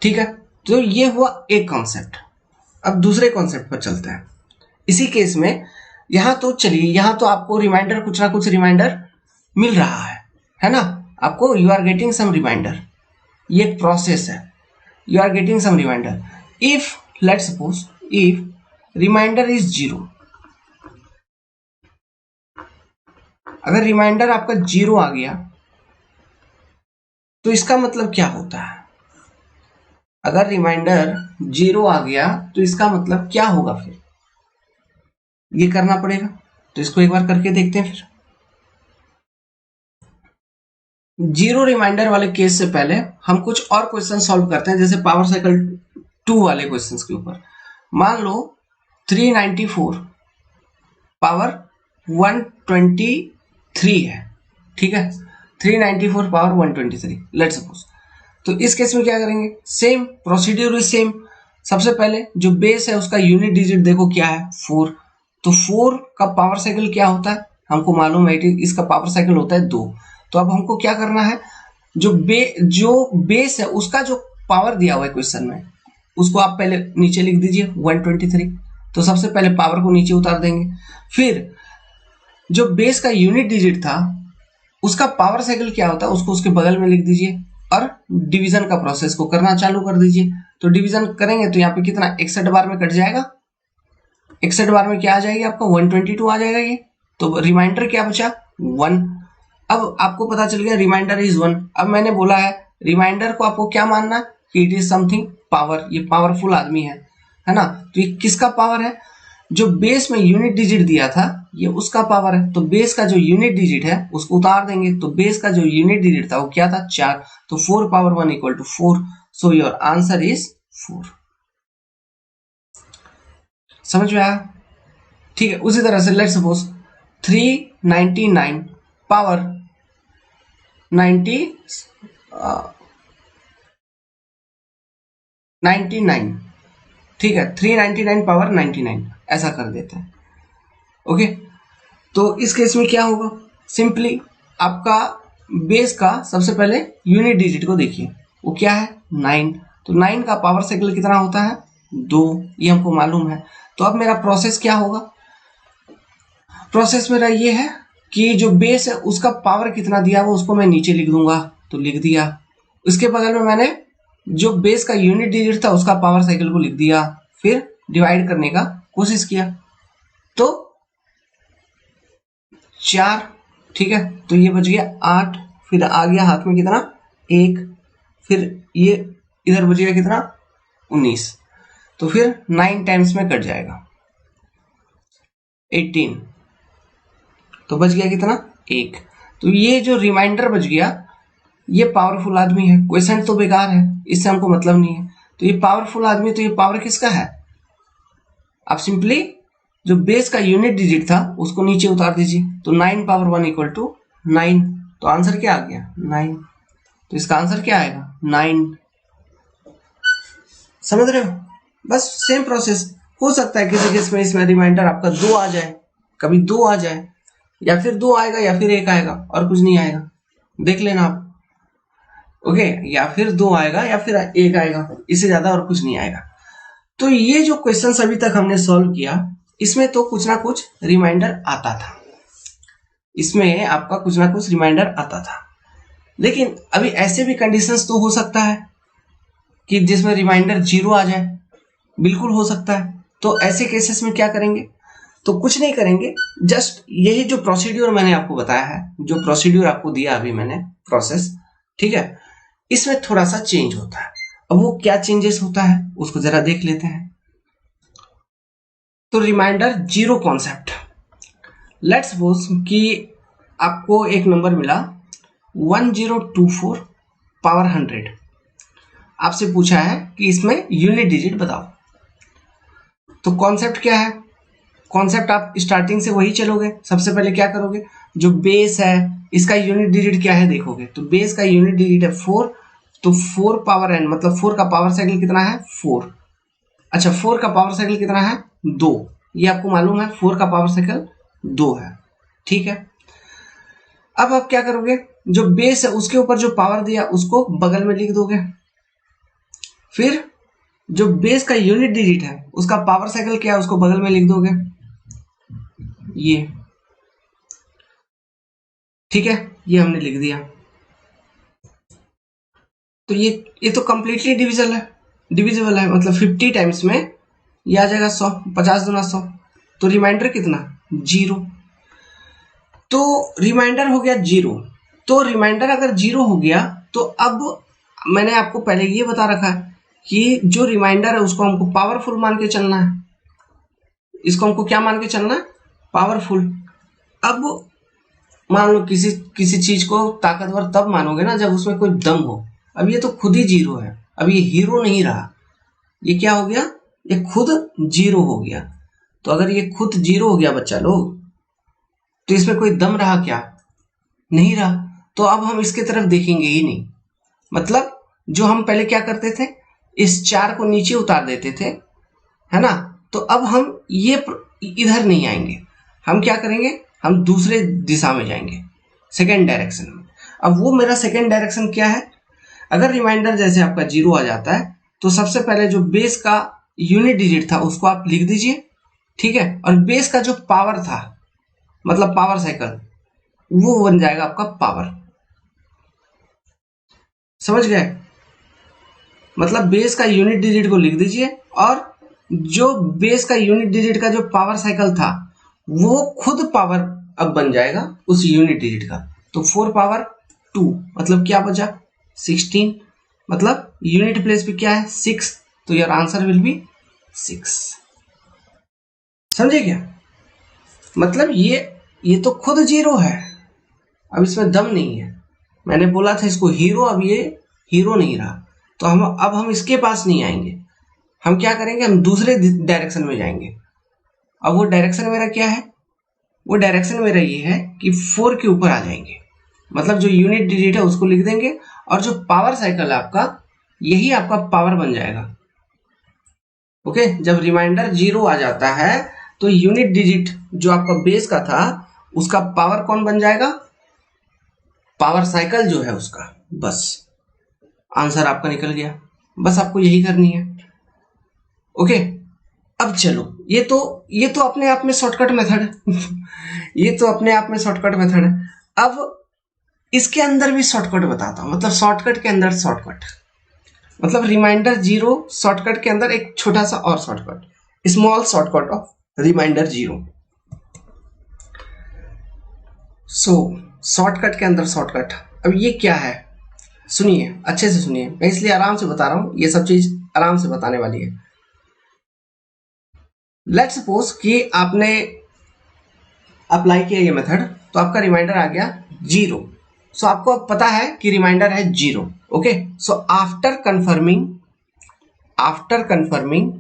ठीक है, तो ये हुआ एक कॉन्सेप्ट। अब दूसरे कॉन्सेप्ट पर चलते हैं। इसी केस में यहां तो चलिए, यहां तो आपको रिमाइंडर, कुछ ना कुछ रिमाइंडर मिल रहा है ना? आपको you are getting some remainder, ये एक प्रोसेस है, you are getting some remainder. If let suppose if remainder is 0, अगर रिमाइंडर आपका 0 आ गया तो इसका मतलब क्या होता है? अगर रिमाइंडर 0 आ गया तो इसका मतलब क्या होगा? फिर ये करना पड़ेगा, तो इसको एक बार करके देखते हैं। फिर 0 रिमाइंडर वाले केस से पहले हम कुछ और क्वेश्चन सॉल्व करते हैं, जैसे पावर साइकिल 2 वाले क्वेश्चंस के ऊपर। मान लो 394 पावर 123 है, ठीक है, 394 पावर 123 लेट सपोज। तो इस केस में क्या करेंगे? Same procedure is same. सबसे पहले जो बेस है उसका यूनिट डिजिट देखो क्या है, 4। तो 4 का पावर साइकिल क्या होता है हमको मालूम है, इसका पावर साइकिल होता है 2। तो अब हमको क्या करना है, जो बेस है उसका जो पावर दिया हुआ है क्वेश्चन में, उसको आप पहले नीचे लिख दीजिए 123। तो सबसे पहले पावर को नीचे उतार देंगे, फिर जो बेस का यूनिट डिजिट था उसका पावर साइकिल क्या होता है उसको उसके बगल में लिख दीजिए, और डिवीजन का प्रोसेस को करना चालू कर दीजिए। तो डिवीजन करेंगे तो यहाँ पे कितना 61 बार में कट जाएगा, 61 बार में क्या आ जाएगी आपका 122 आ जाएगा ये। तो रिमाइंडर क्या बचा 1। अब आपको पता चल गया रिमाइंडर इज 1। अब मैंने बोला है रिमाइंडर को आपको क्या मानना कि इट इज समथिंग पावर, ये पावरफुल आदमी है ना? तो ये किसका पावर है? जो बेस में यूनिट डिजिट दिया था ये उसका पावर है। तो बेस का जो यूनिट डिजिट है उसको उतार देंगे, तो बेस का जो यूनिट डिजिट था वो क्या था 4। तो 4 power 1 equal to 4। So your answer is 4। समझ में आया? ठीक है, उसी तरह से लेट सपोज 399 पावर 99, ठीक है, 399 पावर 99 ऐसा कर देते हैं। ओके, तो इस केस में क्या होगा? सिंपली आपका बेस का सबसे पहले यूनिट डिजिट को देखिए, वो क्या है 9। तो 9 का पावर साइकिल कितना होता है 2, ये हमको मालूम है। तो अब मेरा प्रोसेस क्या होगा? प्रोसेस मेरा ये है कि जो बेस है उसका पावर कितना दिया हुआ उसको मैं नीचे लिख दूंगा, तो लिख दिया। उसके बगल में मैंने जो बेस का यूनिट डिजिट था उसका पावर साइकिल को लिख दिया, फिर डिवाइड करने का कोशिश किया तो 4, ठीक है, तो ये बच गया 8। फिर आ गया हाथ में कितना 1, फिर ये इधर बच गया कितना 19। तो फिर 9 टाइम्स में कट जाएगा 18, तो बच गया कितना 1। तो ये जो रिमाइंडर बच गया ये पावरफुल आदमी है, क्वेश्चन तो बेकार है, इससे हमको मतलब नहीं है। तो ये पावरफुल आदमी, तो ये पावर किसका है? आप सिंपली जो बेस का यूनिट डिजिट था उसको नीचे उतार दीजिए, तो 9 पावर 1 इक्वल टू 9। तो आंसर क्या आ गया 9। तो इसका आंसर क्या आएगा 9। समझ रहे हो? बस सेम प्रोसेस। हो सकता है किसी केस में इसमें रिमाइंडर आपका 2 आ जाए, कभी 2 आ जाए, या फिर 2 आएगा या फिर 1 आएगा और कुछ नहीं आएगा, देख लेना आप। ओके, या फिर 2 आएगा या फिर 1 आएगा, इससे ज्यादा और कुछ नहीं आएगा। तो ये जो क्वेश्चन अभी तक हमने सॉल्व किया इसमें तो कुछ ना कुछ रिमाइंडर आता था, इसमें आपका कुछ ना कुछ रिमाइंडर आता था। लेकिन अभी ऐसे भी कंडीशंस तो हो सकता है कि जिसमें रिमाइंडर 0 आ जाए, बिल्कुल हो सकता है। तो ऐसे केसेस में क्या करेंगे? तो कुछ नहीं करेंगे, जस्ट यही जो प्रोसीड्यूर मैंने आपको बताया है, जो प्रोसीड्यूर आपको दिया अभी मैंने प्रोसेस, ठीक है, इसमें थोड़ा सा चेंज होता है। अब वो क्या चेंजेस होता है उसको जरा देख लेते हैं। तो remainder zero concept, let's suppose कि आपको एक नंबर मिला 1024 पावर 100, आपसे पूछा है कि इसमें यूनिट डिजिट बताओ। तो कॉन्सेप्ट क्या है? कॉन्सेप्ट आप स्टार्टिंग से वही चलोगे। सबसे पहले क्या करोगे, जो बेस है इसका यूनिट डिजिट क्या है देखोगे। तो बेस का यूनिट डिजिट है 4, तो 4 पावर n मतलब 4 का पावर साइकिल कितना है 4। अच्छा 4 का पावर साइकिल कितना है 2, ये आपको मालूम है 4 का पावर साइकिल 2 है, ठीक है। अब आप क्या करोगे, जो बेस है उसके ऊपर जो पावर दिया उसको बगल में लिख दोगे, फिर जो बेस का यूनिट डिजिट है उसका पावर साइकिल क्या है उसको बगल में लिख दोगे, ये, ठीक है, ये हमने लिख दिया। तो ये तो कंप्लीटली डिविजिबल है, मतलब 50 टाइम्स में ये आ जाएगा 100, 50 दूना 100, तो रिमाइंडर कितना 0। तो रिमाइंडर हो गया 0। तो रिमाइंडर अगर 0 हो गया तो अब मैंने आपको पहले ये बता रखा है कि जो रिमाइंडर है उसको हमको पावरफुल मान के चलना है, इसको हमको क्या मान के चलना है, पावरफुल। अब मान लो किसी चीज को ताकतवर तब मानोगे ना जब उसमें कोई दम हो। अब ये तो खुद ही 0 है, अब ये हीरो नहीं रहा, ये क्या हो गया, ये खुद 0 हो गया। तो अगर ये खुद 0 हो गया बच्चा लोग, तो इसमें कोई दम रहा क्या, नहीं रहा। तो अब हम इसके तरफ देखेंगे ही नहीं। मतलब जो हम पहले क्या करते थे, इस 4 को नीचे उतार देते थे, है ना। तो अब हम ये इधर नहीं आएंगे, हम क्या करेंगे, हम दूसरे दिशा में जाएंगे, सेकेंड डायरेक्शन में। अब वो मेरा सेकेंड डायरेक्शन क्या है, अगर रिमाइंडर जैसे आपका 0 आ जाता है तो सबसे पहले जो बेस का यूनिट डिजिट था उसको आप लिख दीजिए, ठीक है, और बेस का जो पावर था मतलब पावर साइकिल वो बन जाएगा आपका पावर। समझ गए, मतलब बेस का यूनिट डिजिट को लिख दीजिए और जो बेस का यूनिट डिजिट का जो पावर साइकिल था वो खुद पावर अब बन जाएगा उस यूनिट डिजिट का। तो 4 पावर 2 मतलब क्या बचा 16, मतलब यूनिट प्लेस पे क्या है 6, तो योर आंसर विल बी 6। समझे क्या, मतलब ये तो खुद 0 है, अब इसमें दम नहीं है। मैंने बोला था इसको हीरो, अब ये हीरो नहीं रहा, तो हम इसके पास नहीं आएंगे, हम क्या करेंगे, हम दूसरे डायरेक्शन में जाएंगे। अब वो डायरेक्शन मेरा क्या है, वो डायरेक्शन मेरा ये है कि 4 के ऊपर आ जाएंगे, मतलब जो यूनिट डिजिट है उसको लिख देंगे और जो पावर साइकिल है आपका यही आपका पावर बन जाएगा। ओके, जब रिमाइंडर 0 आ जाता है तो यूनिट डिजिट जो आपका बेस का था उसका पावर कौन बन जाएगा, पावर साइकिल जो है उसका। बस आंसर आपका निकल गया, बस आपको यही करनी है। ओके, अब चलो, ये तो अपने आप में शॉर्टकट मेथड है ये तो अपने आप में शॉर्टकट मेथड है। अब इसके अंदर भी शॉर्टकट बताता हूं, मतलब शॉर्टकट के अंदर शॉर्टकट, मतलब रिमाइंडर 0 शॉर्टकट के अंदर एक छोटा सा और shortcut, small shortcut of remainder 0। So shortcut के अंदर शॉर्टकट। अब ये क्या है, सुनिए अच्छे से सुनिए, मैं इसलिए आराम से बता रहा हूं, ये सब चीज आराम से बताने वाली है। लेट्स सपोज कि आपने अप्लाई किया ये मेथड, तो आपका रिमाइंडर आ गया 0। सो आपको अब पता है कि रिमाइंडर है 0। Okay, so after confirming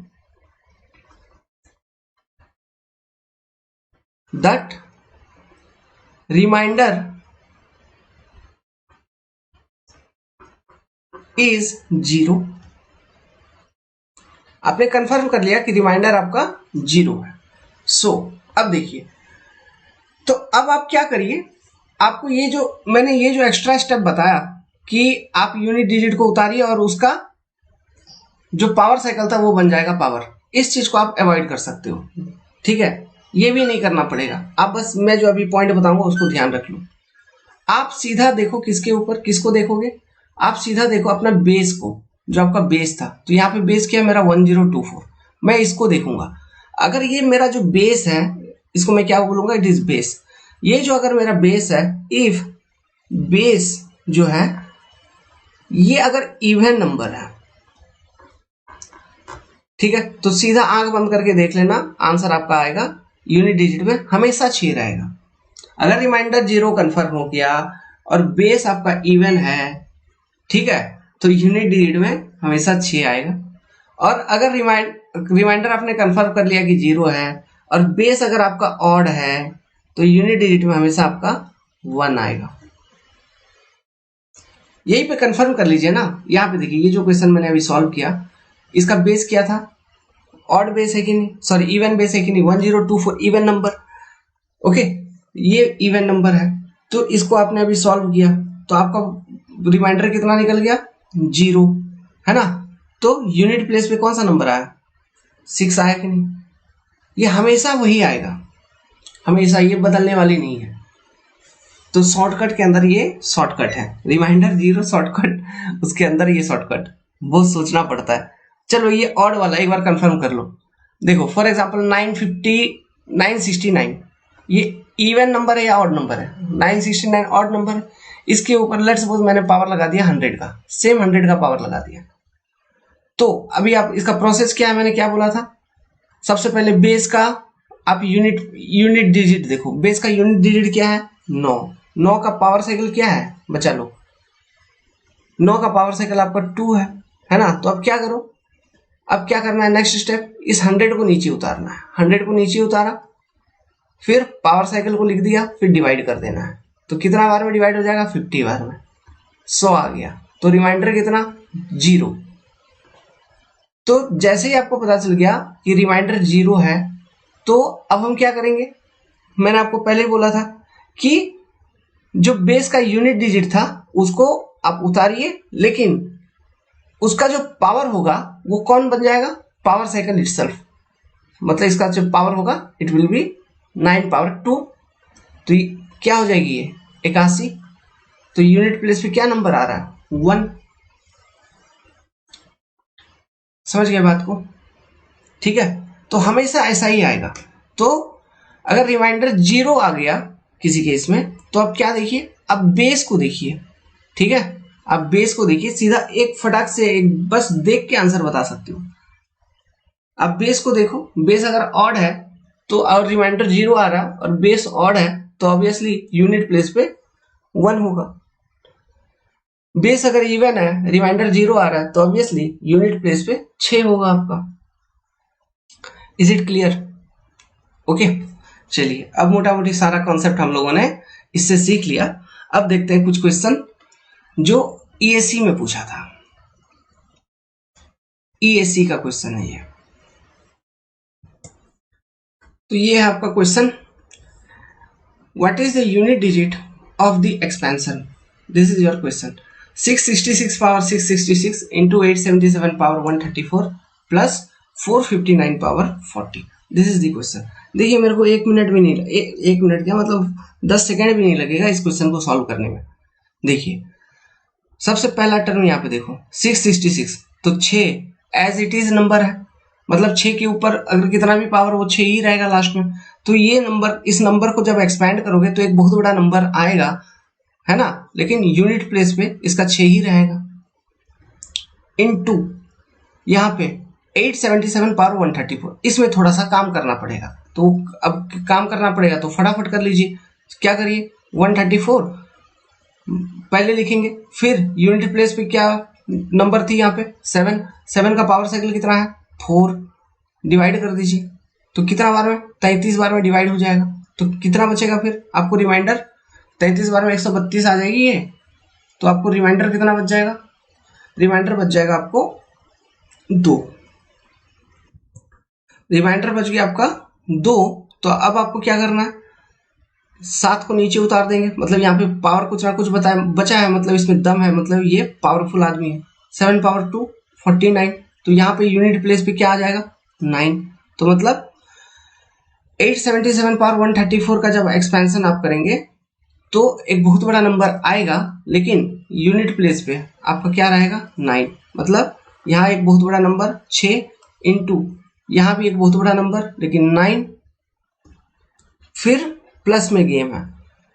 that remainder is 0, आपने कंफर्म कर लिया कि रिमाइंडर आपका 0 है। सो अब देखिए, तो अब आप क्या करिए, आपको मैंने ये जो एक्स्ट्रा स्टेप बताया कि आप यूनिट डिजिट को उतारिए और उसका जो पावर साइकिल था वो बन जाएगा पावर, इस चीज को आप अवॉइड कर सकते हो, ठीक है, ये भी नहीं करना पड़ेगा। आप बस मैं जो अभी पॉइंट बताऊंगा उसको ध्यान रख लो। आप सीधा देखो किसके ऊपर, किसको देखोगे, आप सीधा देखो अपना बेस को, जो आपका बेस था। तो यहाँ पे बेस क्या है मेरा 1024, मैं इसको देखूंगा। अगर ये मेरा जो बेस है इसको मैं क्या बोलूंगा, इट इज बेस। ये जो अगर मेरा बेस है, इफ बेस जो है ये अगर इवन नंबर है, ठीक है, तो सीधा आंख बंद करके देख लेना, आंसर आपका आएगा यूनिट डिजिट में हमेशा 6 रहेगा। अगर रिमाइंडर 0 कंफर्म हो गया और बेस आपका इवन है, ठीक है, तो यूनिट डिजिट में हमेशा 6 आएगा। और अगर रिमाइंडर आपने कंफर्म कर लिया कि 0 है और बेस अगर आपका ऑड है, तो यूनिट डिजिट में हमेशा आपका 1 आएगा। यहीं पे कंफर्म कर लीजिए ना। यहाँ पे देखिए, ये जो क्वेश्चन मैंने अभी सॉल्व किया, इसका बेस क्या था, ऑड बेस है कि नहीं, सॉरी इवन बेस है कि नहीं, 1024 इवन नंबर। ओके, ये इवन नंबर है, तो इसको आपने अभी सॉल्व किया तो आपका रिमाइंडर कितना निकल गया, 0, है ना। तो यूनिट प्लेस पे कौन सा नंबर आया, 6 आया कि नहीं। ये हमेशा वही आएगा, हमेशा, ये बदलने वाली नहीं है। तो शॉर्टकट के अंदर ये शॉर्टकट है, रिमाइंडर 0 शॉर्टकट, उसके अंदर ये शॉर्टकट, बहुत सोचना पड़ता है। चलो ये ऑड वाला एक बार कंफर्म कर लो। देखो फॉर एग्जांपल 969 ये इवन नंबर है या ऑड नंबर है, 969 ऑड नंबर है। इसके ऊपर लेट्स सपोज मैंने पावर लगा दिया 100 का, सेम 100 का पावर लगा दिया। तो अभी आप इसका प्रोसेस क्या है, मैंने क्या बोला था, सबसे पहले बेस का आप यूनिट डिजिट देखो, बेस का यूनिट डिजिट क्या है, 9 का पावर साइकिल क्या है, बचा लो, 9 का पावर साइकिल आपका 2 है ना। तो अब क्या करो, अब क्या करना है, नेक्स्ट स्टेप, इस 100 को नीचे उतारना है। 100 को नीचे उतारा, फिर पावर साइकिल को लिख दिया, फिर डिवाइड कर देना है। तो कितना बार में डिवाइड हो जाएगा, 50 बार में, 100 आ गया। तो रिमाइंडर कितना, 0। तो जैसे ही आपको पता चल गया कि रिमाइंडर 0 है, तो अब हम क्या करेंगे, मैंने आपको पहले बोला था कि जो बेस का यूनिट डिजिट था उसको आप उतारिए, लेकिन उसका जो पावर होगा वो कौन बन जाएगा, पावर साइकिल इटसेल्फ। मतलब इसका जो पावर होगा इट विल बी 9 पावर 2। तो ये क्या हो जाएगी, ये 81। तो यूनिट प्लेस पे क्या नंबर आ रहा है, 1। समझ गए बात को, ठीक है। तो हमेशा ऐसा ही आएगा। तो अगर रिमाइंडर 0 आ गया किसी केस में, तो अब क्या देखिए, अब बेस को देखिए, ठीक है, आप बेस को देखिए, सीधा एक फटाक से एक बस देख के आंसर बता सकते हो। अब बेस को देखो, बेस अगर ऑड है तो, और रिमाइंडर 0 आ रहा है और बेस ऑड है, तो ऑब्वियसली यूनिट प्लेस पे 1 होगा। बेस अगर इवन है, रिमाइंडर 0 आ रहा है, तो ऑब्वियसली यूनिट प्लेस पे 6 होगा आपका। Is it clear, okay. चलिए अब मोटा मोटी सारा कॉन्सेप्ट हम लोगों ने इससे सीख लिया। अब देखते हैं कुछ क्वेश्चन जो ईएससी में पूछा था। ईएससी का क्वेश्चन है ये। तो ये है आपका question, what is the unit digit of the expansion. This is your question. 666 power 666 into 877 power 134 plus 459 power 40। This is the question. देखिए मेरे को 1 मिनट भी नहीं, एक मिनट क्या मतलब 10 सेकेंड भी नहीं लगेगा इस क्वेश्चन को सॉल्व करने में। देखिए सबसे पहला टर्म यहाँ पे देखो 666, तो 6 एज इट इज नंबर है, मतलब 6 के ऊपर अगर कितना भी पावर वो 6 ही रहेगा लास्ट में। तो ये नंबर, इस नंबर को जब एक्सपैंड करोगे तो एक बहुत बड़ा नंबर आएगा, है ना, लेकिन यूनिट प्लेस पे इसका 6 ही रहेगा। इनटू यहाँ पे 877 पावर 134, इसमें थोड़ा सा काम करना पड़ेगा। तो अब काम करना पड़ेगा तो फटाफट कर लीजिए, क्या करिए, 134 पहले लिखेंगे, फिर यूनिट प्लेस पे क्या नंबर थी यहाँ पे 7, 7 का पावर साइकिल कितना है 4, डिवाइड कर दीजिए। तो कितना बार में, 33 बार में डिवाइड हो जाएगा। तो कितना बचेगा फिर आपको रिमाइंडर, 33 बार में 132 आ जाएगी ये। तो आपको रिमाइंडर कितना बच जाएगा, रिमाइंडर बच जाएगा आपको 2, रिमाइंडर बच गया आपका 2। तो अब आपको क्या करना है, 7 को नीचे उतार देंगे, मतलब यहाँ पे पावर कुछ ना कुछ बचा है, मतलब इसमें दम है, मतलब ये पावरफुल आदमी है। 7 पावर 2 49, तो यहाँ पे यूनिट प्लेस पे क्या आ जाएगा 9। तो मतलब 877 पावर 134 का जब एक्सपेंशन आप करेंगे तो एक बहुत बड़ा नंबर आएगा, लेकिन यूनिट प्लेस पे आपका क्या रहेगा 9। मतलब यहाँ एक बहुत बड़ा नंबर 6 इंटू यहाँ भी एक बहुत बड़ा नंबर, लेकिन 9 फिर प्लस में गेम है।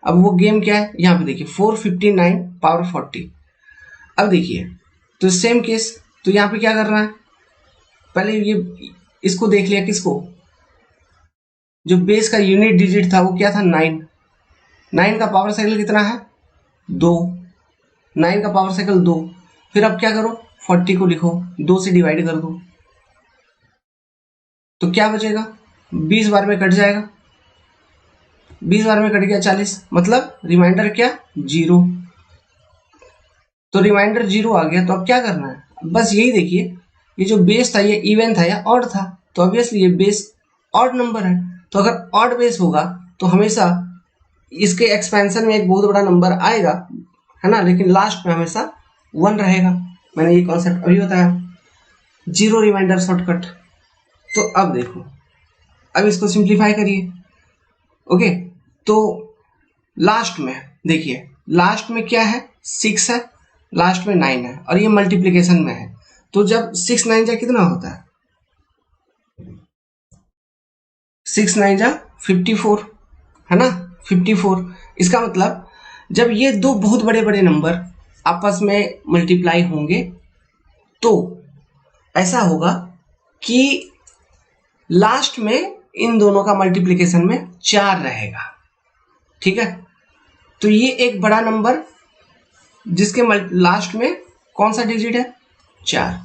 अब वो गेम क्या है, यहाँ पे देखिए 459 पावर 40। अब देखिए तो सेम केस, तो यहाँ पे क्या करना है, पहले ये इसको देख लिया, किसको, जो बेस का यूनिट डिजिट था वो क्या था 9। 9 का पावर साइकिल कितना है 2, 9 का पावर साइकिल 2। फिर अब क्या करो, 40 को लिखो, 2 से डिवाइड कर दो, तो क्या बचेगा, 20 बार में कट जाएगा, 20 बार में कट गया 40, मतलब रिमाइंडर क्या 0। तो रिमाइंडर 0 आ गया। तो अब क्या करना है, बस यही देखिए, ये जो बेस था ये इवन था या ऑड था, तो ऑब्वियसली ये बेस ऑड नंबर है। तो अगर ऑड बेस होगा तो हमेशा इसके एक्सपेंशन में एक बहुत बड़ा नंबर आएगा, है ना, लेकिन लास्ट में हमेशा 1 रहेगा। मैंने ये कॉन्सेप्ट अभी बताया, 0 रिमाइंडर शॉर्टकट। तो अब देखो, अब इसको सिंप्लीफाई करिए। ओके, तो लास्ट में देखिए, लास्ट में क्या है 6 है, लास्ट में 9 है, और ये मल्टीप्लीकेशन में है। तो जब 6 9 जा कितना होता है, 6 9 जा 54, है ना, 54। इसका मतलब जब ये दो बहुत बड़े बड़े नंबर आपस में मल्टीप्लाई होंगे तो ऐसा होगा कि लास्ट में इन दोनों का मल्टीप्लिकेशन में 4 रहेगा। ठीक है, तो ये एक बड़ा नंबर जिसके लास्ट में कौन सा डिजिट है 4,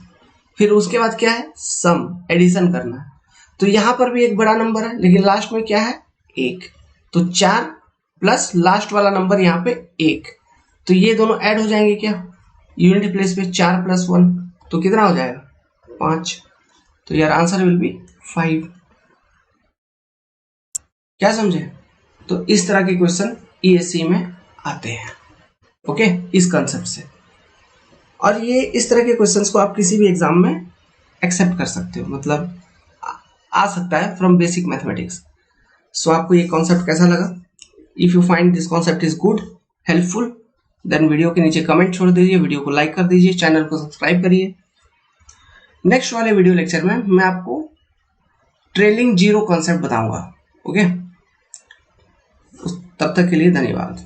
फिर उसके बाद क्या है सम, एडिशन करना है। तो यहां पर भी एक बड़ा नंबर है लेकिन लास्ट में क्या है 1, तो 4 प्लस लास्ट वाला नंबर यहाँ पे 1, तो ये दोनों ऐड हो जाएंगे क्या, यूनिट प्लेस पे 4 + 1, तो कितना हो जाएगा 5। तो यार आंसर विल बी 5। क्या समझे, तो इस तरह के क्वेश्चन ईएससी में आते हैं। ओके, इस कंसेप्ट से, और ये इस तरह के क्वेश्चंस को आप किसी भी एग्जाम में एक्सेप्ट कर सकते हो, मतलब आ सकता है फ्रॉम बेसिक मैथमेटिक्स। सो आपको ये कॉन्सेप्ट कैसा लगा, if you find this concept is good, helpful, then video के नीचे कमेंट छोड़ दीजिए, वीडियो को लाइक कर दीजिए, चैनल को सब्सक्राइब करिए। नेक्स्ट वाले वीडियो लेक्चर में मैं आपको ट्रेलिंग जीरो कॉन्सेप्ट बताऊंगा। ओके, तब तक के लिए धन्यवाद।